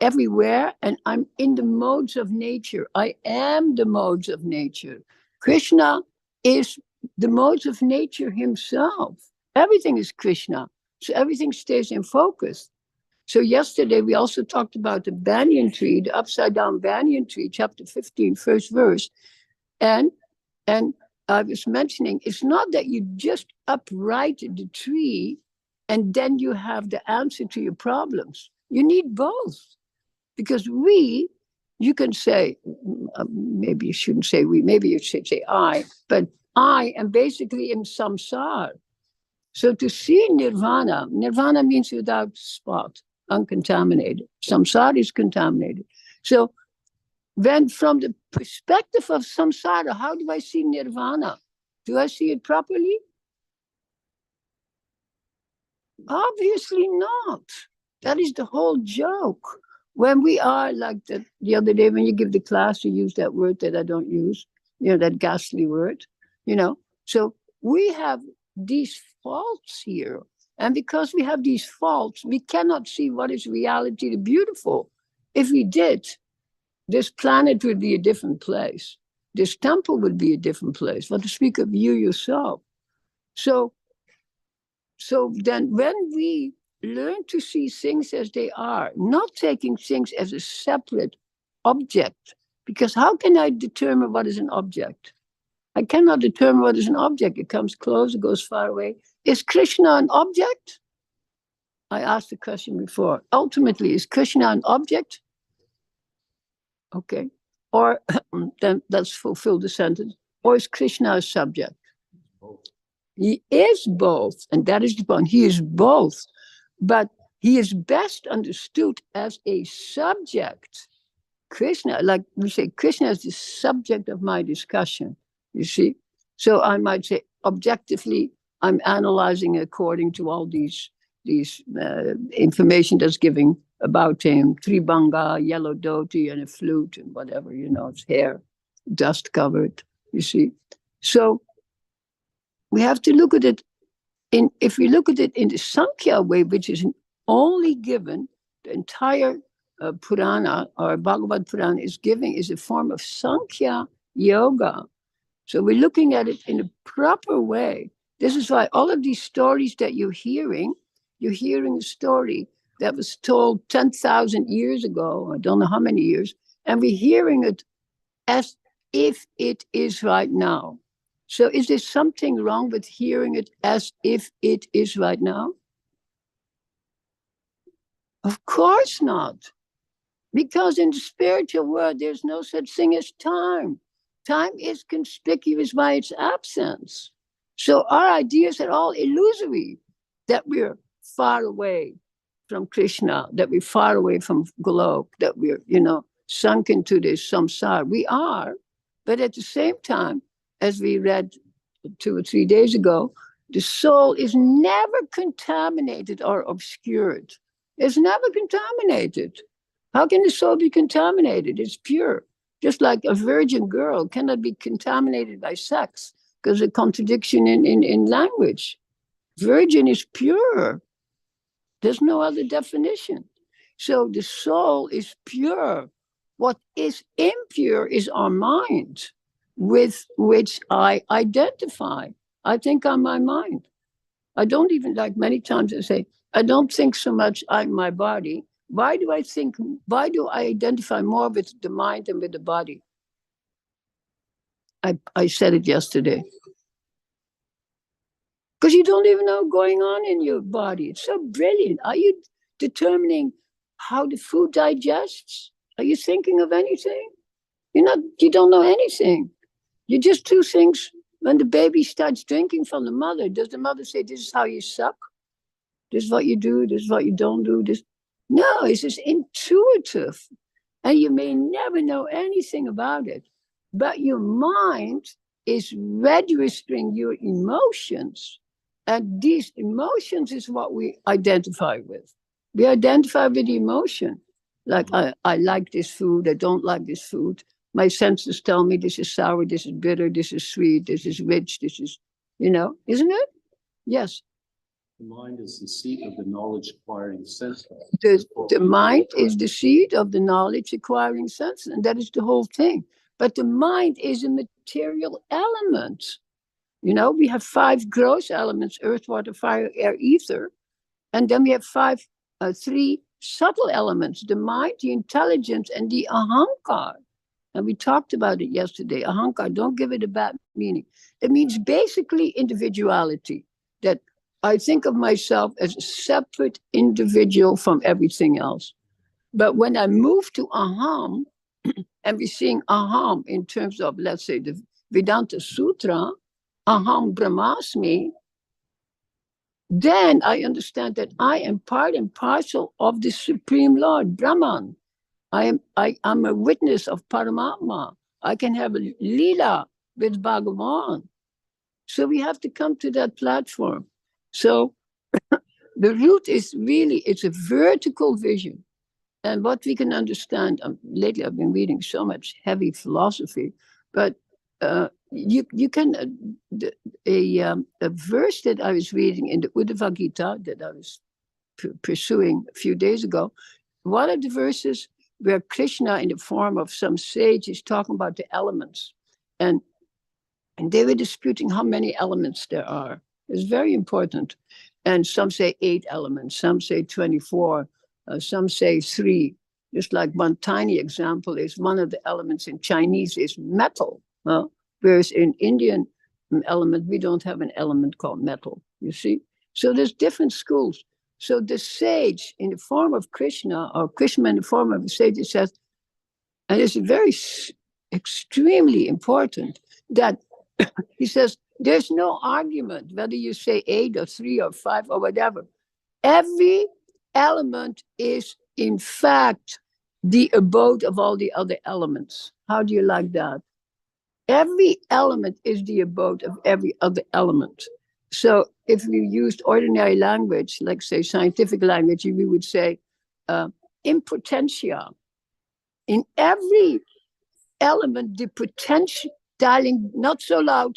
everywhere, and I'm in the modes of nature. I am the modes of nature. Krishna is the modes of nature himself. Everything is Krishna. So everything stays in focus. So yesterday we also talked about the banyan tree, the upside down banyan tree, chapter 15, first verse. And I was mentioning, it's not that you just upright the tree and then you have the answer to your problems. You need both. Because you can say, maybe you shouldn't say we, maybe you should say I, but I am basically in samsara. So to see nirvana means without spot, uncontaminated. Samsara is contaminated. So when from the perspective of samsara, how do I see nirvana? Do I see it properly? Obviously not. That is the whole joke. When we are like the other day, when you give the class, you use that word that I don't use, that ghastly word, So we have these faults here. And because we have these faults, we cannot see what is reality, the beautiful. If we did, this planet would be a different place. This temple would be a different place. What to speak of you yourself. So then when we learn to see things as they are, not taking things as a separate object, because how can I determine what is an object? I cannot determine what is an object. It comes close, it goes far away. Is Krishna an object? I asked the question before. Ultimately, is Krishna an object? Okay. Or then let's fulfill the sentence. Or is Krishna a subject? He is both, and that is the point. He is both, but he is best understood as a subject. Krishna, like we say, Krishna is the subject of my discussion, you see? So I might say, objectively, I'm analyzing according to all these information that's giving about him, Tribanga, yellow dhoti, and a flute, and whatever, his hair, dust covered, you see? So we have to look at it if we look at it in the Sankhya way, which is only given, the entire Purana or Bhagavad Purana is a form of Sankhya yoga. So we're looking at it in a proper way. This is why all of these stories that you're hearing a story that was told 10,000 years ago, I don't know how many years, and we're hearing it as if it is right now. So is there something wrong with hearing it as if it is right now? Of course not. Because in the spiritual world, there's no such thing as time. Time is conspicuous by its absence. So our ideas are all illusory, that we're far away from Krishna, that we're far away from Golok, that we're, sunk into this samsara. We are, but at the same time, as we read 2 or 3 days ago, the soul is never contaminated or obscured. It's never contaminated. How can the soul be contaminated? It's pure. Just like a virgin girl cannot be contaminated by sex because of contradiction in language. Virgin is pure. There's no other definition. So the soul is pure. What is impure is our mind, with which I identify. I think I'm my mind. I don't even, like many times I say, I don't think so much I'm my body. Why do I identify more with the mind than with the body? I said it yesterday. Because you don't even know what's going on in your body. It's so brilliant. Are you determining how the food digests? Are you thinking of anything? You don't know anything. You just do things. When the baby starts drinking from the mother, does the mother say, this is how you suck? This is what you do, this is what you don't do. This. No, it's just intuitive. And you may never know anything about it. But your mind is registering your emotions. And these emotions is what we identify with. We identify with the emotion. Like, I like this food, I don't like this food. My senses tell me this is sour, this is bitter, this is sweet, this is rich, this is, isn't it? Yes. The mind is the seat of the knowledge acquiring sense. The mind is the seat of the knowledge acquiring sense, and that is the whole thing. But the mind is a material element. We have 5 gross elements: earth, water, fire, air, ether. And then we have 3 subtle elements: the mind, the intelligence, and the ahankar. And we talked about it yesterday. Ahankar, don't give it a bad meaning. It means basically individuality, that I think of myself as a separate individual from everything else. But when I move to aham, and we're seeing aham in terms of, let's say, the Vedanta Sutra, aham brahmasmi, then I understand that I am part and parcel of the Supreme Lord, Brahman. I'm a witness of Paramatma. I can have a lila with Bhagavan. So we have to come to that platform. So the root is really, it's a vertical vision. And what we can understand, lately I've been reading so much heavy philosophy, but you can, a verse that I was reading in the Uddhava Gita that I was pursuing a few days ago, one of the verses where Krishna, in the form of some sage, is talking about the elements. And they were disputing how many elements there are. It's very important. And some say 8 elements, some say 24, some say 3. Just like one tiny example is one of the elements in Chinese is metal. Whereas in Indian element, we don't have an element called metal, you see? So there's different schools. So the sage in the form of Krishna, or Krishna in the form of a sage, it says, and it's very extremely important that he says, there's no argument whether you say 8 or 3 or 5 or whatever. Every element is in fact the abode of all the other elements. How do you like that? Every element is the abode of every other element. So if we used ordinary language, like say scientific language, we would say impotentia. In every element, the potential, darling, not so loud.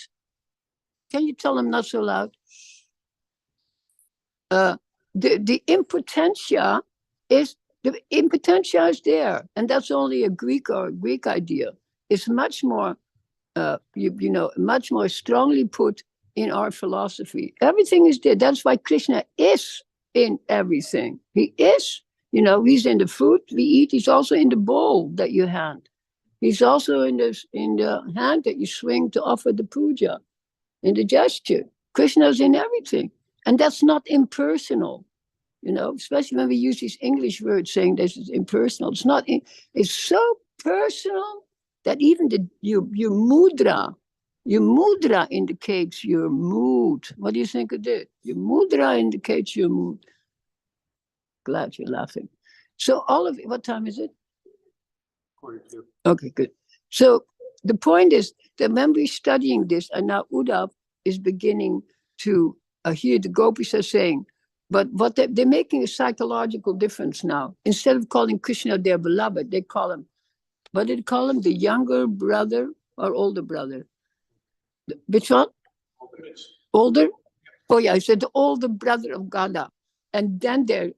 Can you tell them not so loud? The impotentia is there, and that's only a Greek idea. It's much more, much more strongly put in our philosophy. Everything is there. That's why Krishna is in everything. He is, he's in the food we eat. He's also in the bowl that you hand. He's also in the hand that you swing to offer the puja, in the gesture. Krishna's in everything. And that's not impersonal, especially when we use these English words saying this is impersonal. It's not, it's so personal that even your mudra indicates your mood. What do you think of it? Your mudra indicates your mood. Glad you're laughing. So all of it, what time is it? 42. Okay, good. So the point is that when we're studying this, and now Uddhav is beginning to hear the gopis are saying, but what they're making a psychological difference now. Instead of calling Krishna their beloved, they call him, what did they call him? The younger brother or older brother? Which one? Older? Oh yeah, I said the older brother of Gada. And then they're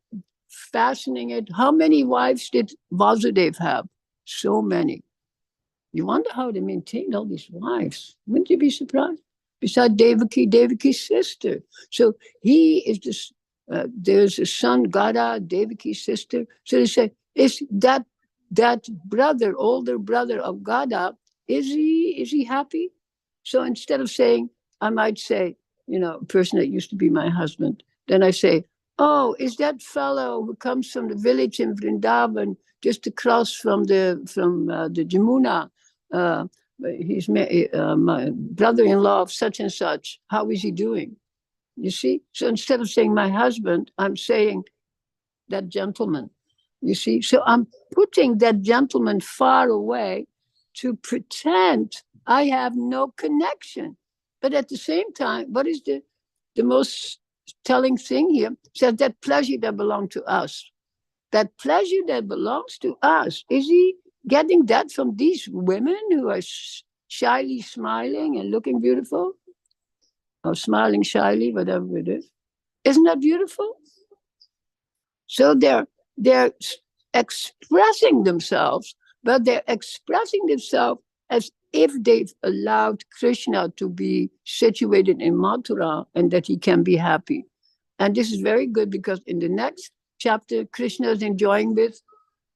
fastening it. How many wives did Vasudev have? So many. You wonder how they maintained all these wives. Wouldn't you be surprised? Besides Devaki's sister. So he is this, there's a son, Gada, Devaki's sister. So they say, is that brother, older brother of Gada, is he happy? So instead of saying, I might say, a person that used to be my husband, then I say, oh, is that fellow who comes from the village in Vrindavan, just across from the Jamuna? He's my brother-in-law of such and such. How is he doing? You see? So instead of saying my husband, I'm saying that gentleman. You see? So I'm putting that gentleman far away to pretend I have no connection. But at the same time, what is the most telling thing here? Says that pleasure that belongs to us. That pleasure that belongs to us. Is he getting that from these women who are shyly smiling and looking beautiful? Or smiling shyly, whatever it is. Isn't that beautiful? So they're expressing themselves, but they're expressing themselves as if they've allowed Krishna to be situated in Mathura and that he can be happy. And this is very good because in the next chapter, Krishna is enjoying with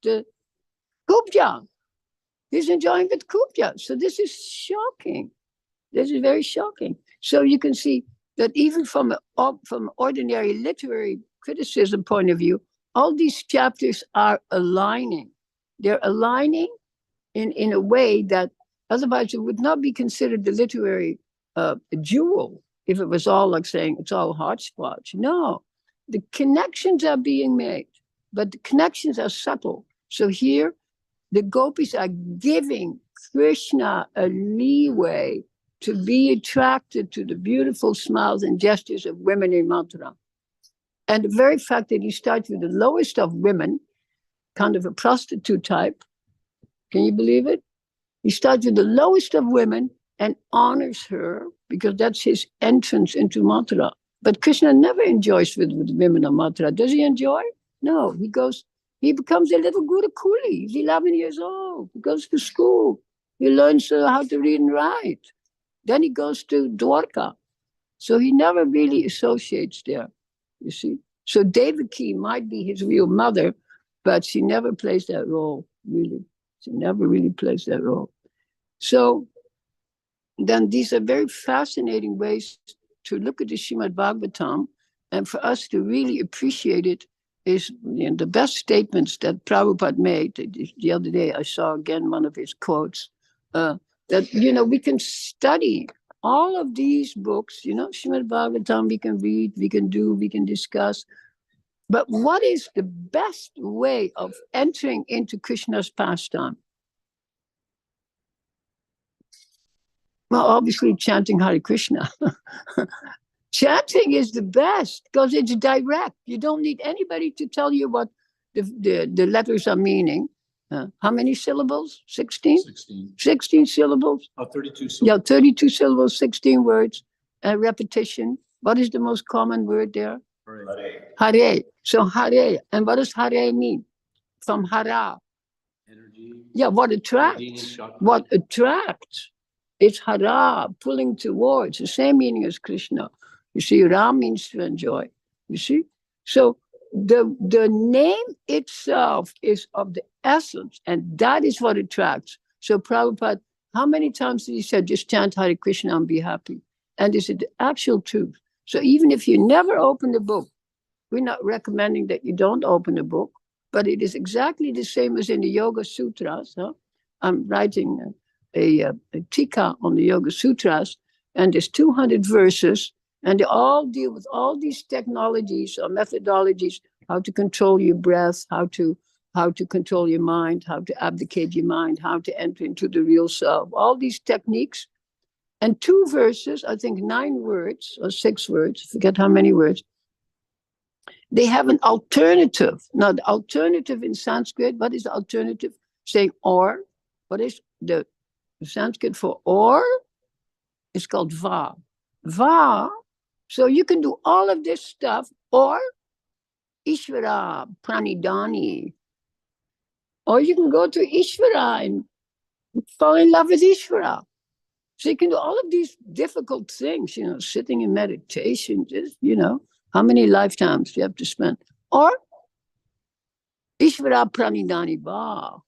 the Kubja. He's enjoying with Kubja. So this is shocking. This is very shocking. So you can see that even from ordinary literary criticism point of view, all these chapters are aligning. They're aligning in a way that otherwise it would not be considered the literary jewel if it was all like saying it's all hodgepodge. No, the connections are being made, but the connections are subtle. So here, the gopis are giving Krishna a leeway to be attracted to the beautiful smiles and gestures of women in Mathura. And the very fact that he starts with the lowest of women, kind of a prostitute type, can you believe it? He starts with the lowest of women and honors her because that's his entrance into Mathura. But Krishna never enjoys with women of Mathura. Does he enjoy? No, he becomes a little Gurukuli. He's 11 years old. He goes to school. He learns how to read and write. Then he goes to Dwarka. So he never really associates there, you see. So Devaki might be his real mother, but she never plays that role, really. She never really plays that role. So then these are very fascinating ways to look at the Srimad Bhagvatam, and for us to really appreciate it is the best statements that Prabhupada made. The other day I saw again one of his quotes, that, we can study all of these books, Srimad Bhagavatam, we can read, we can discuss. But what is the best way of entering into Krishna's pastime? Well, obviously chanting Hare Krishna. Chanting is the best because it's direct. You don't need anybody to tell you what the letters are meaning. How many syllables? 16? 16 syllables? 32 syllables. Yeah, 32 syllables, 16 words. Repetition. What is the most common word there? Hare. Hare. So Hare. And what does Hare mean? From Hara. Energy. Yeah, what attracts? What attracts? It's Hara, pulling towards. The same meaning as Krishna. You see, Ram means to enjoy. You see? So the name itself is of the essence, and that is what attracts. So Prabhupada, how many times did he say, just chant Hare Krishna and be happy? And this is the actual truth. So even if you never open the book, we're not recommending that you don't open the book, but it is exactly the same as in the Yoga Sutras. Huh? I'm writing a tika on the Yoga Sutras, and there's 200 verses, and they all deal with all these technologies or methodologies, how to control your breath, how to control your mind, how to abdicate your mind, how to enter into the real self, all these techniques. And 2 verses, I think 9 words or 6 words, I forget how many words, they have an alternative. Now, the alternative in Sanskrit, what is the alternative? Saying or. What is the Sanskrit for or? It's called va. Va. So you can do all of this stuff, or Ishvara, Pranidhani. Or you can go to Ishvara and fall in love with Ishvara. So you can do all of these difficult things, sitting in meditation, just, how many lifetimes you have to spend. Or Ishvara Pranidhani Bha.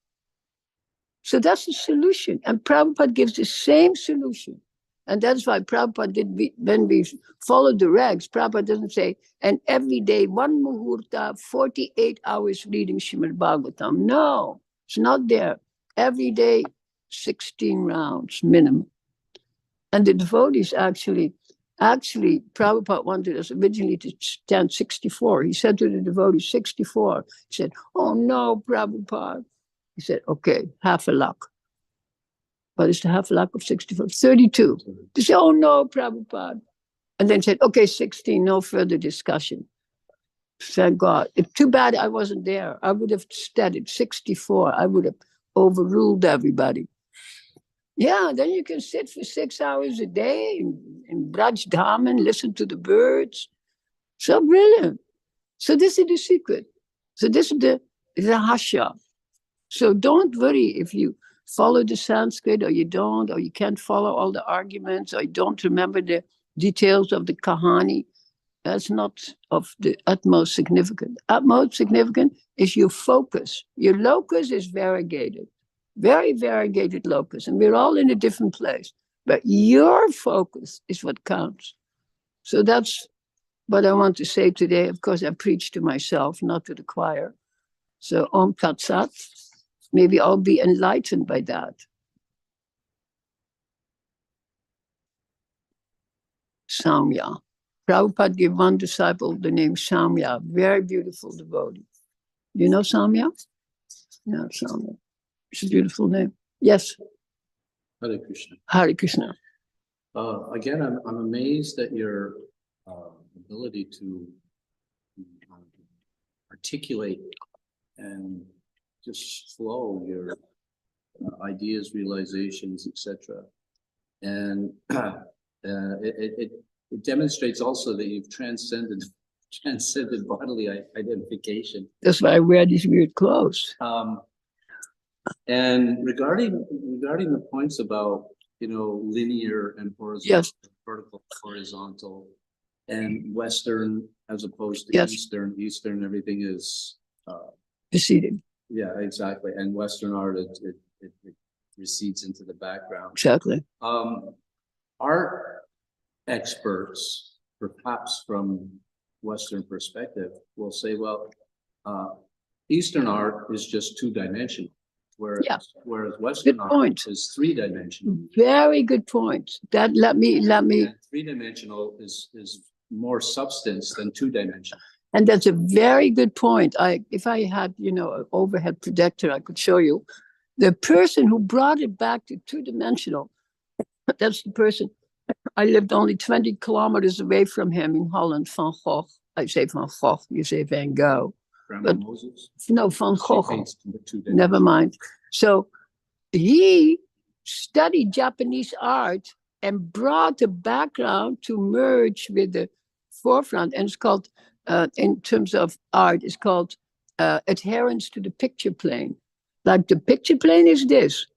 So that's the solution. And Prabhupada gives the same solution. And that's why Prabhupada when we follow the regs, Prabhupada doesn't say, and every day, 1 muhurta, 48 hours reading Srimad Bhagvatam. No, it's not there. Every day, 16 rounds minimum. And the devotees actually, Prabhupada wanted us originally to stand 64. He said to the devotees, 64. He said, oh no, Prabhupada. He said, okay, half a lakh. What is the half a lakh of 64? 32. They said, oh no, Prabhupada. And then said, okay, 16, no further discussion. Thank God. It's too bad I wasn't there. I would have studied 64. I would have overruled everybody. Yeah, then you can sit for 6 hours a day in Braj Dham and listen to the birds. So brilliant. So this is the secret. So this is the Rahasya. So don't worry if you follow the Sanskrit or you don't, or you can't follow all the arguments, or you don't remember the details of the Kahani. That's not of the utmost significant. Utmost significant is your focus. Your locus is variegated, very variegated locus, and we're all in a different place. But your focus is what counts. So that's what I want to say today. Of course, I preach to myself, not to the choir. So Om Tat Sat. Maybe I'll be enlightened by that. Samya. Prabhupada gave one disciple the name Samya, very beautiful devotee. You know Samya? Yeah, Samya. It's a beautiful name. Yes. Hare Krishna. Hare Krishna. Again, I'm amazed at your ability to articulate and just flow your ideas, realizations, etc. And it demonstrates also that you've transcended bodily identification. That's why I wear these weird clothes. And regarding the points about linear and horizontal, Yes. vertical, horizontal, and Western as opposed to Yes. Eastern, everything is Preceding. yeah, exactly. And Western art it recedes into the background. Exactly. Art experts, perhaps from Western perspective, will say, well, Eastern art is just 2-dimensional, whereas Yeah. Western Good art point. is 3-dimensional. Very good point. That let me. And 3-dimensional is more substance than 2-dimensional. And that's a very good point. If I had, an overhead projector, I could show you. The person who brought it back to 2-dimensional, that's the person. I lived only 20 kilometers away from him in Holland, Van Gogh. I say Van Gogh, you say Van Gogh. Grandma Moses? No, Van She Gogh. paints the 2-dimensional. Never mind. So he studied Japanese art and brought the background to merge with the forefront. And it's called, in terms of art, it's called adherence to the picture plane. Like the picture plane is this.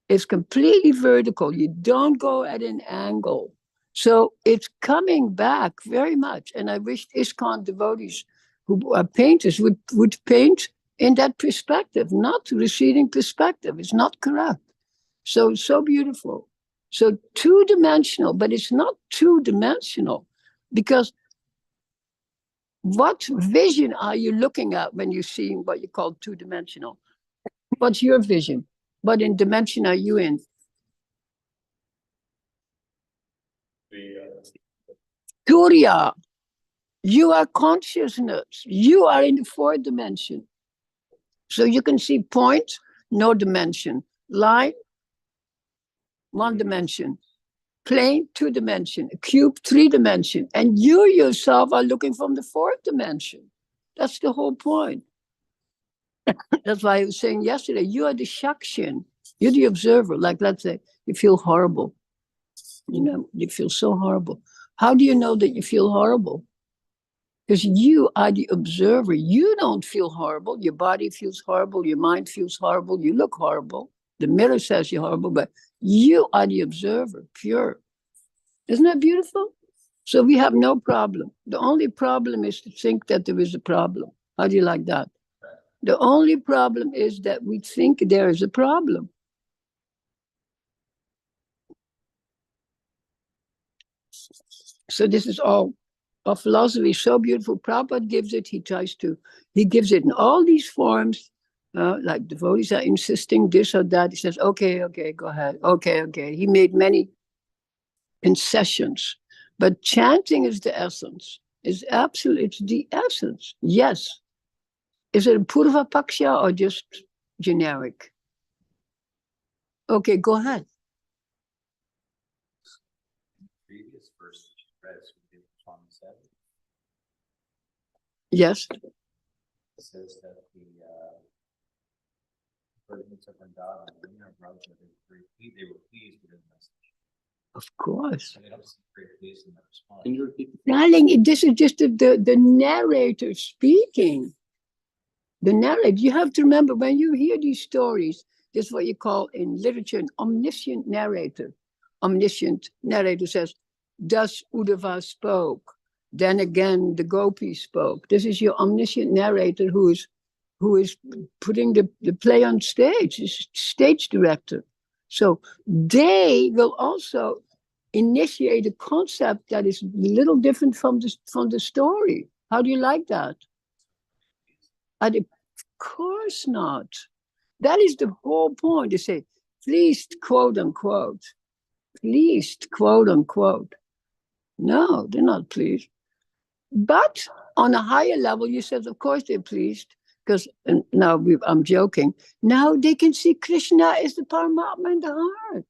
It's completely vertical. You don't go at an angle. So it's coming back very much. And I wish ISKCON devotees who are painters would paint in that perspective, not receding perspective. It's not correct. So beautiful. So two-dimensional, but it's not two-dimensional because what vision are you looking at when you're seeing what you call two-dimensional? What's your vision? What in dimension are you in? Turiya. You are consciousness. You are in the fourth dimension. So you can see point, no dimension. Line, one dimension. Plane, two dimension. A cube, three dimension. And you yourself are looking from the fourth dimension. That's the whole point. That's why I was saying yesterday, you are the shakshin. You're the observer. Like, let's say, you feel horrible. You know, you feel so horrible. How do you know that you feel horrible? Because you are the observer. You don't feel horrible. Your body feels horrible. Your mind feels horrible. You look horrible. The mirror says you're horrible, but you are the observer, pure. Isn't that beautiful? So we have no problem. The only problem is to think that there is a problem. How do you like that? The only problem is that we think there is a problem. So this is all our philosophy, so beautiful. Prabhupada gives it, he gives it in all these forms, like devotees are insisting this or that. He says, okay, go ahead. Okay. He made many concessions, but chanting is the essence. It's the essence. Yes. Is it a Purva Paksha or just generic? Okay, go ahead. Previous verse read, 27. Yes. It says that the virgins of Vrindavan, when their brothers they were pleased with the message. Of course. And they don't seem very pleased in that response. Can you repeat? Darling, this is just the narrator speaking. The narrator. You have to remember when you hear these stories, this is what you call in literature an omniscient narrator. Omniscient narrator says, thus Uddhava spoke. Then again, the gopi spoke. This is your omniscient narrator who is putting the play on stage, is stage director. So they will also initiate a concept that is a little different from the story. How do you like that? Of course not. That is the whole point. They say, pleased, quote unquote. Pleased, quote unquote. No, they're not pleased. But on a higher level, you said, of course they're pleased. Because now I'm joking. Now they can see Krishna is the Paramatma in the heart.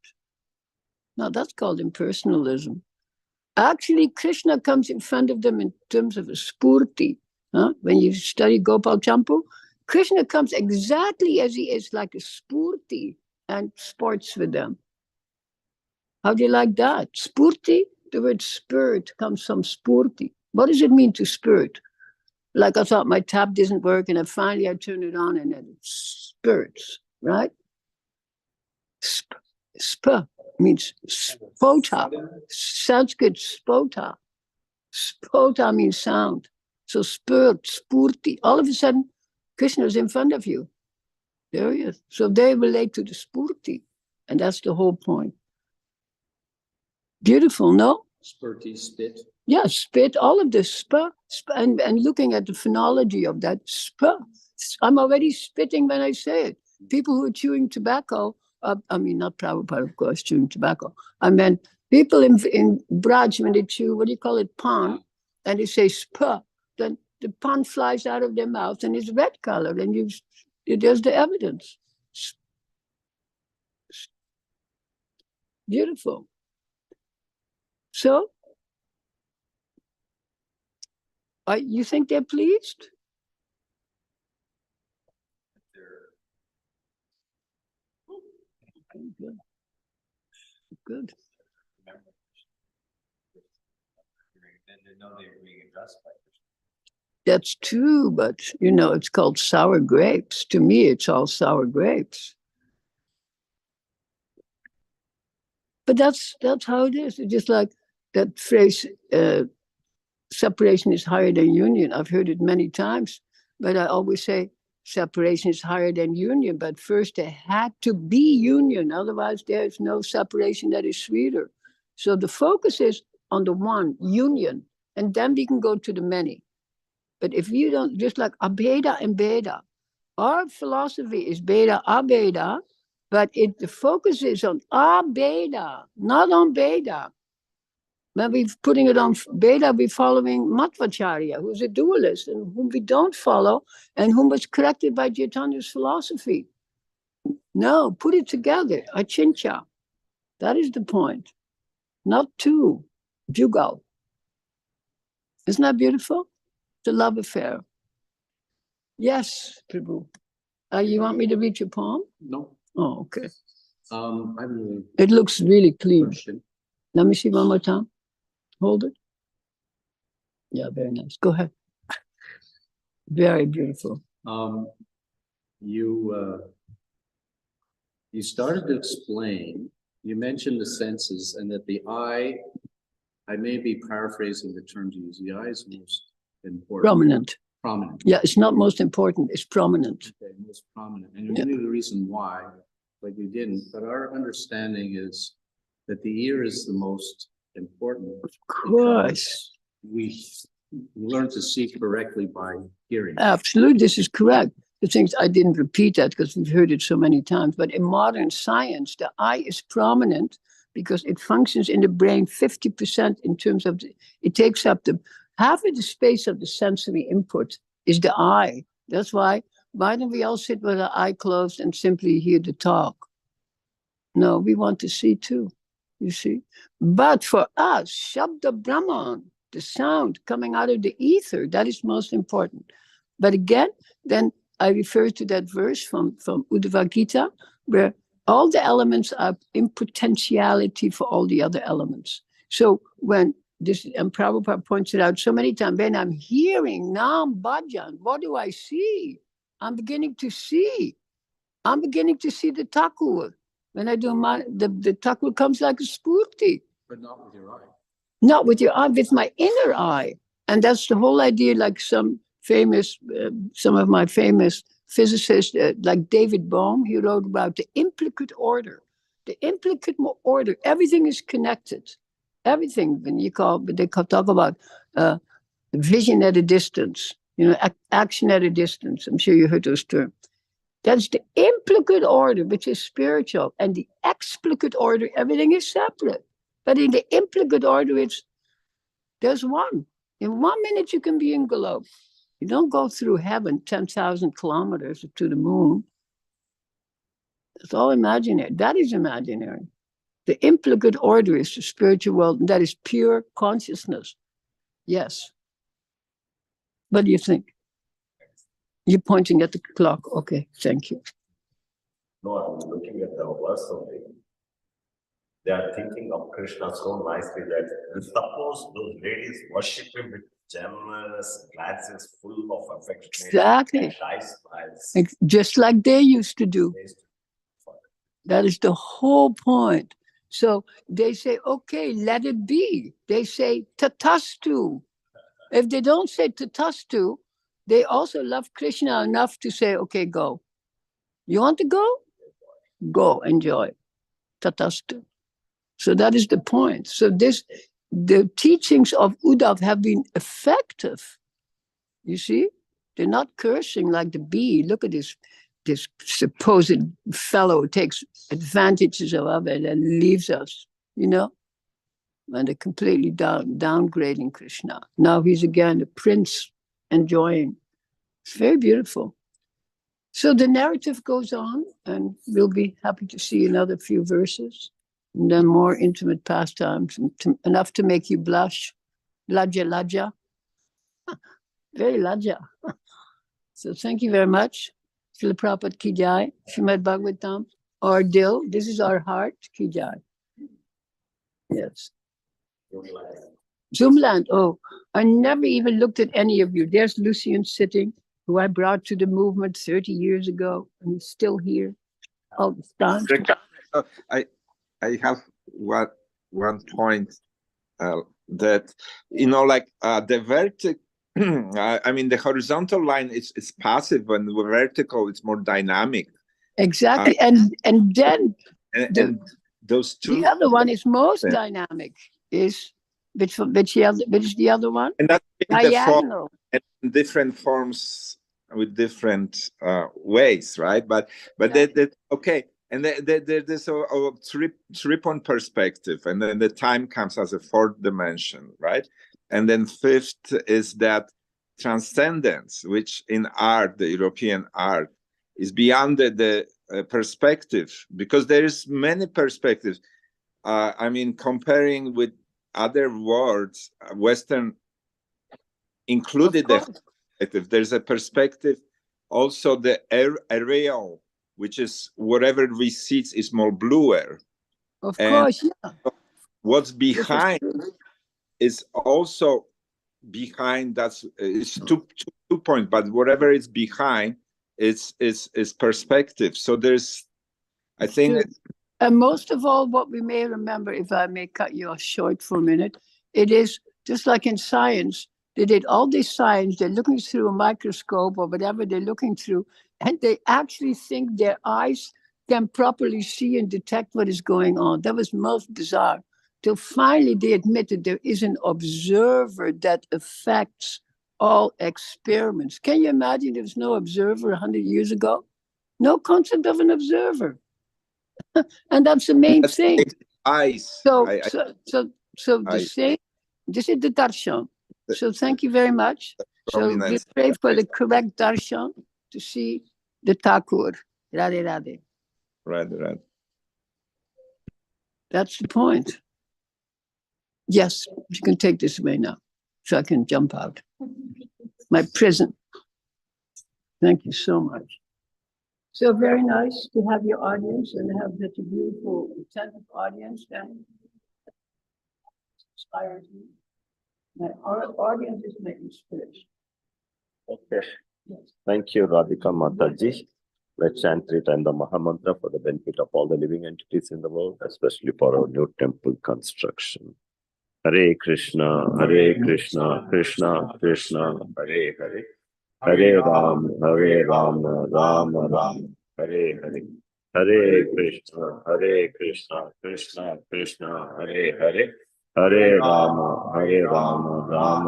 Now that's called impersonalism. Actually, Krishna comes in front of them in terms of a spurti. When you study Gopal Champu, Krishna comes exactly as he is, like a spurti, and sports with them. How do you like that? Spurti, the word spirit comes from spurti. What does it mean to spirit? Like I thought my tap didn't work, and finally I turned it on, and it spurts, right? Spa means spota. Sanskrit spota. Spota means sound. So spurt, spurti. All of a sudden, Krishna is in front of you. There he is. So they relate to the spurti. And that's the whole point. Beautiful, no? Spurti, spit. Yeah, spit, all of this, and looking at the phonology of that, I'm already spitting when I say it. People who are chewing tobacco, not Prabhupada, of course, chewing tobacco. I meant people in Braj, when they chew, what do you call it, pan, and they say spa, then the pan flies out of their mouth and it's red color, and there's the evidence. Beautiful. So, you think they're pleased? Good. Good. That's true, but it's called sour grapes. To me, it's all sour grapes. But that's how it is. It's just like that phrase, separation is higher than union. I've heard it many times, but I always say, separation is higher than union, but first there had to be union. Otherwise, there is no separation that is sweeter. So the focus is on the one, union, and then we can go to the many. But if you don't, just like Abheda and Beda, our philosophy is Beda, Abheda, but the focus is on Abheda, not on Beda. When we're putting it on Beda, we're following Madhvacharya, who's a dualist and whom we don't follow and whom was corrected by Chaitanya's philosophy. No, put it together, Achintya. That is the point. Not two, Jugal. Isn't that beautiful? The love affair. Yes, Prabhu. You want me to read your poem? No. Oh, okay. I have It looks really a clean. question. Let me see one more time. Hold it. Yeah, very nice. Go ahead. Very beautiful. You started to explain, you mentioned the senses and that the eye, I may be paraphrasing the term to use, the eye is most important. Prominent. Prominent. Yeah, it's not most important, it's prominent. Okay, most prominent. And you knew the reason why, but you didn't. But our understanding is that the ear is the most important. Of course. We learn to see correctly by hearing. Absolutely, this is correct. The things I didn't repeat that because we've heard it so many times, but in modern science, the eye is prominent because it functions in the brain 50% in terms of, it takes up half of the space of the sensory input is the eye. That's why don't we all sit with our eye closed and simply hear the talk? No, we want to see too, you see. But for us, Shabda Brahman, the sound coming out of the ether, that is most important. But again, then I refer to that verse from Uddhava Gita, where all the elements are in potentiality for all the other elements. So when this, and Prabhupada points it out so many times, when I'm hearing Nam Bhajan, what do I see? I'm beginning to see. I'm beginning to see the Thakur. When I do the Thakur comes like a spurti. But not with your eye. Not with your eye, with my inner eye. And that's the whole idea, like some of my famous physicists, like David Bohm, he wrote about the implicate order. The implicate order, everything is connected. Everything, they talk about vision at a distance, action at a distance. I'm sure you heard those terms. That's the implicate order, which is spiritual. And the explicate order, everything is separate. But in the implicate order, there's one. In 1 minute, you can be in Golob. You don't go through heaven 10,000 kilometers to the moon. It's all imaginary. That is imaginary. The implicate order is the spiritual world, and that is pure consciousness. Yes. What do you think? You're pointing at the clock. Okay, thank you. No, I'm looking at the verse only. They are thinking of Krishna so nicely that suppose those ladies worship him with generous glances full of affection. Exactly. And shy smiles. Just like they used to do. That is the whole point. So they say, okay, let it be. They say tatastu. If they don't say tatastu, they also love Krishna enough to say, okay, go. You want to go? Go, enjoy. Tatastu. So that is the point. So the teachings of Uddhav have been effective. You see? They're not cursing like the bee. Look at this supposed fellow who takes advantages of it and leaves us, And they're completely downgrading Krishna. Now he's again a prince enjoying. It's very beautiful. So the narrative goes on, and we'll be happy to see another few verses. And then more intimate pastimes, enough to make you blush. Laja, laja. Very laja. So thank you very much. Srila Prabhupada ki jai, Srimad Bhagvatam, our dill. This is our heart, ki jai. Yes. Zoomland. Oh, I never even looked at any of you. There's Lucian sitting, who I brought to the movement 30 years ago, and he's still here. All the time. I have one point that, like the I mean, the horizontal line is passive, and the vertical it's more dynamic. Exactly. And then And those two. the other one is most dynamic. Is which is the other one? And that's the form, Diagonal. and different forms with different ways, right? But Yeah. that okay. And there's a three-point perspective, and then the time comes as a fourth dimension, right? And then fifth is that transcendence, which in art, the European art, is beyond the perspective, because there is many perspectives. I mean, comparing with other worlds, Western included the perspective. There's a perspective, also the aerial, which is whatever we see is more bluer. Of And course, yeah. what's behind is also behind. That's it's two points, but whatever is behind is perspective. So there's, I think. And most of all, what we may remember, if I may cut you off short for a minute, it is just like in science. They did all this science, they're looking through a microscope or whatever they're looking through, and they actually think their eyes can properly see and detect what is going on. That was most bizarre. Till finally they admitted there is an observer that affects all experiments. Can you imagine there was no observer 100 years ago? No concept of an observer. And that's the main thing. Eyes. So the same. This is the darshan. So thank you very much. So we pray for the correct darshan to see the Thakur. Radhe Radhe. Right. That's the point. Yes, you can take this away now, so I can jump out. My prison. Thank you so much. So very nice to have your audience and have such a beautiful, attentive audience. And inspires me. My audience is my inspiration. Okay. Yes. Thank you, Radhika Mataji. Let's chant three times the Mahamantra for the benefit of all the living entities in the world, especially for our new temple construction. Hare Krishna, Krishna Krishna, Hare Hare. Hare Ram, Ram Ram, Hare Hare. Hare Krishna, Krishna Krishna, Hare Hare. Hare Ram, Ram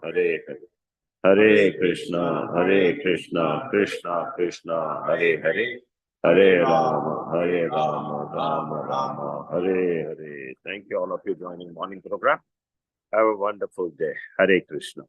Hare Hare. Hare Krishna, Krishna Krishna, Hare Hare. Hare Ram, Ram Hare Hare. Thank you all of you joining morning program. Have a wonderful day. Hare Krishna.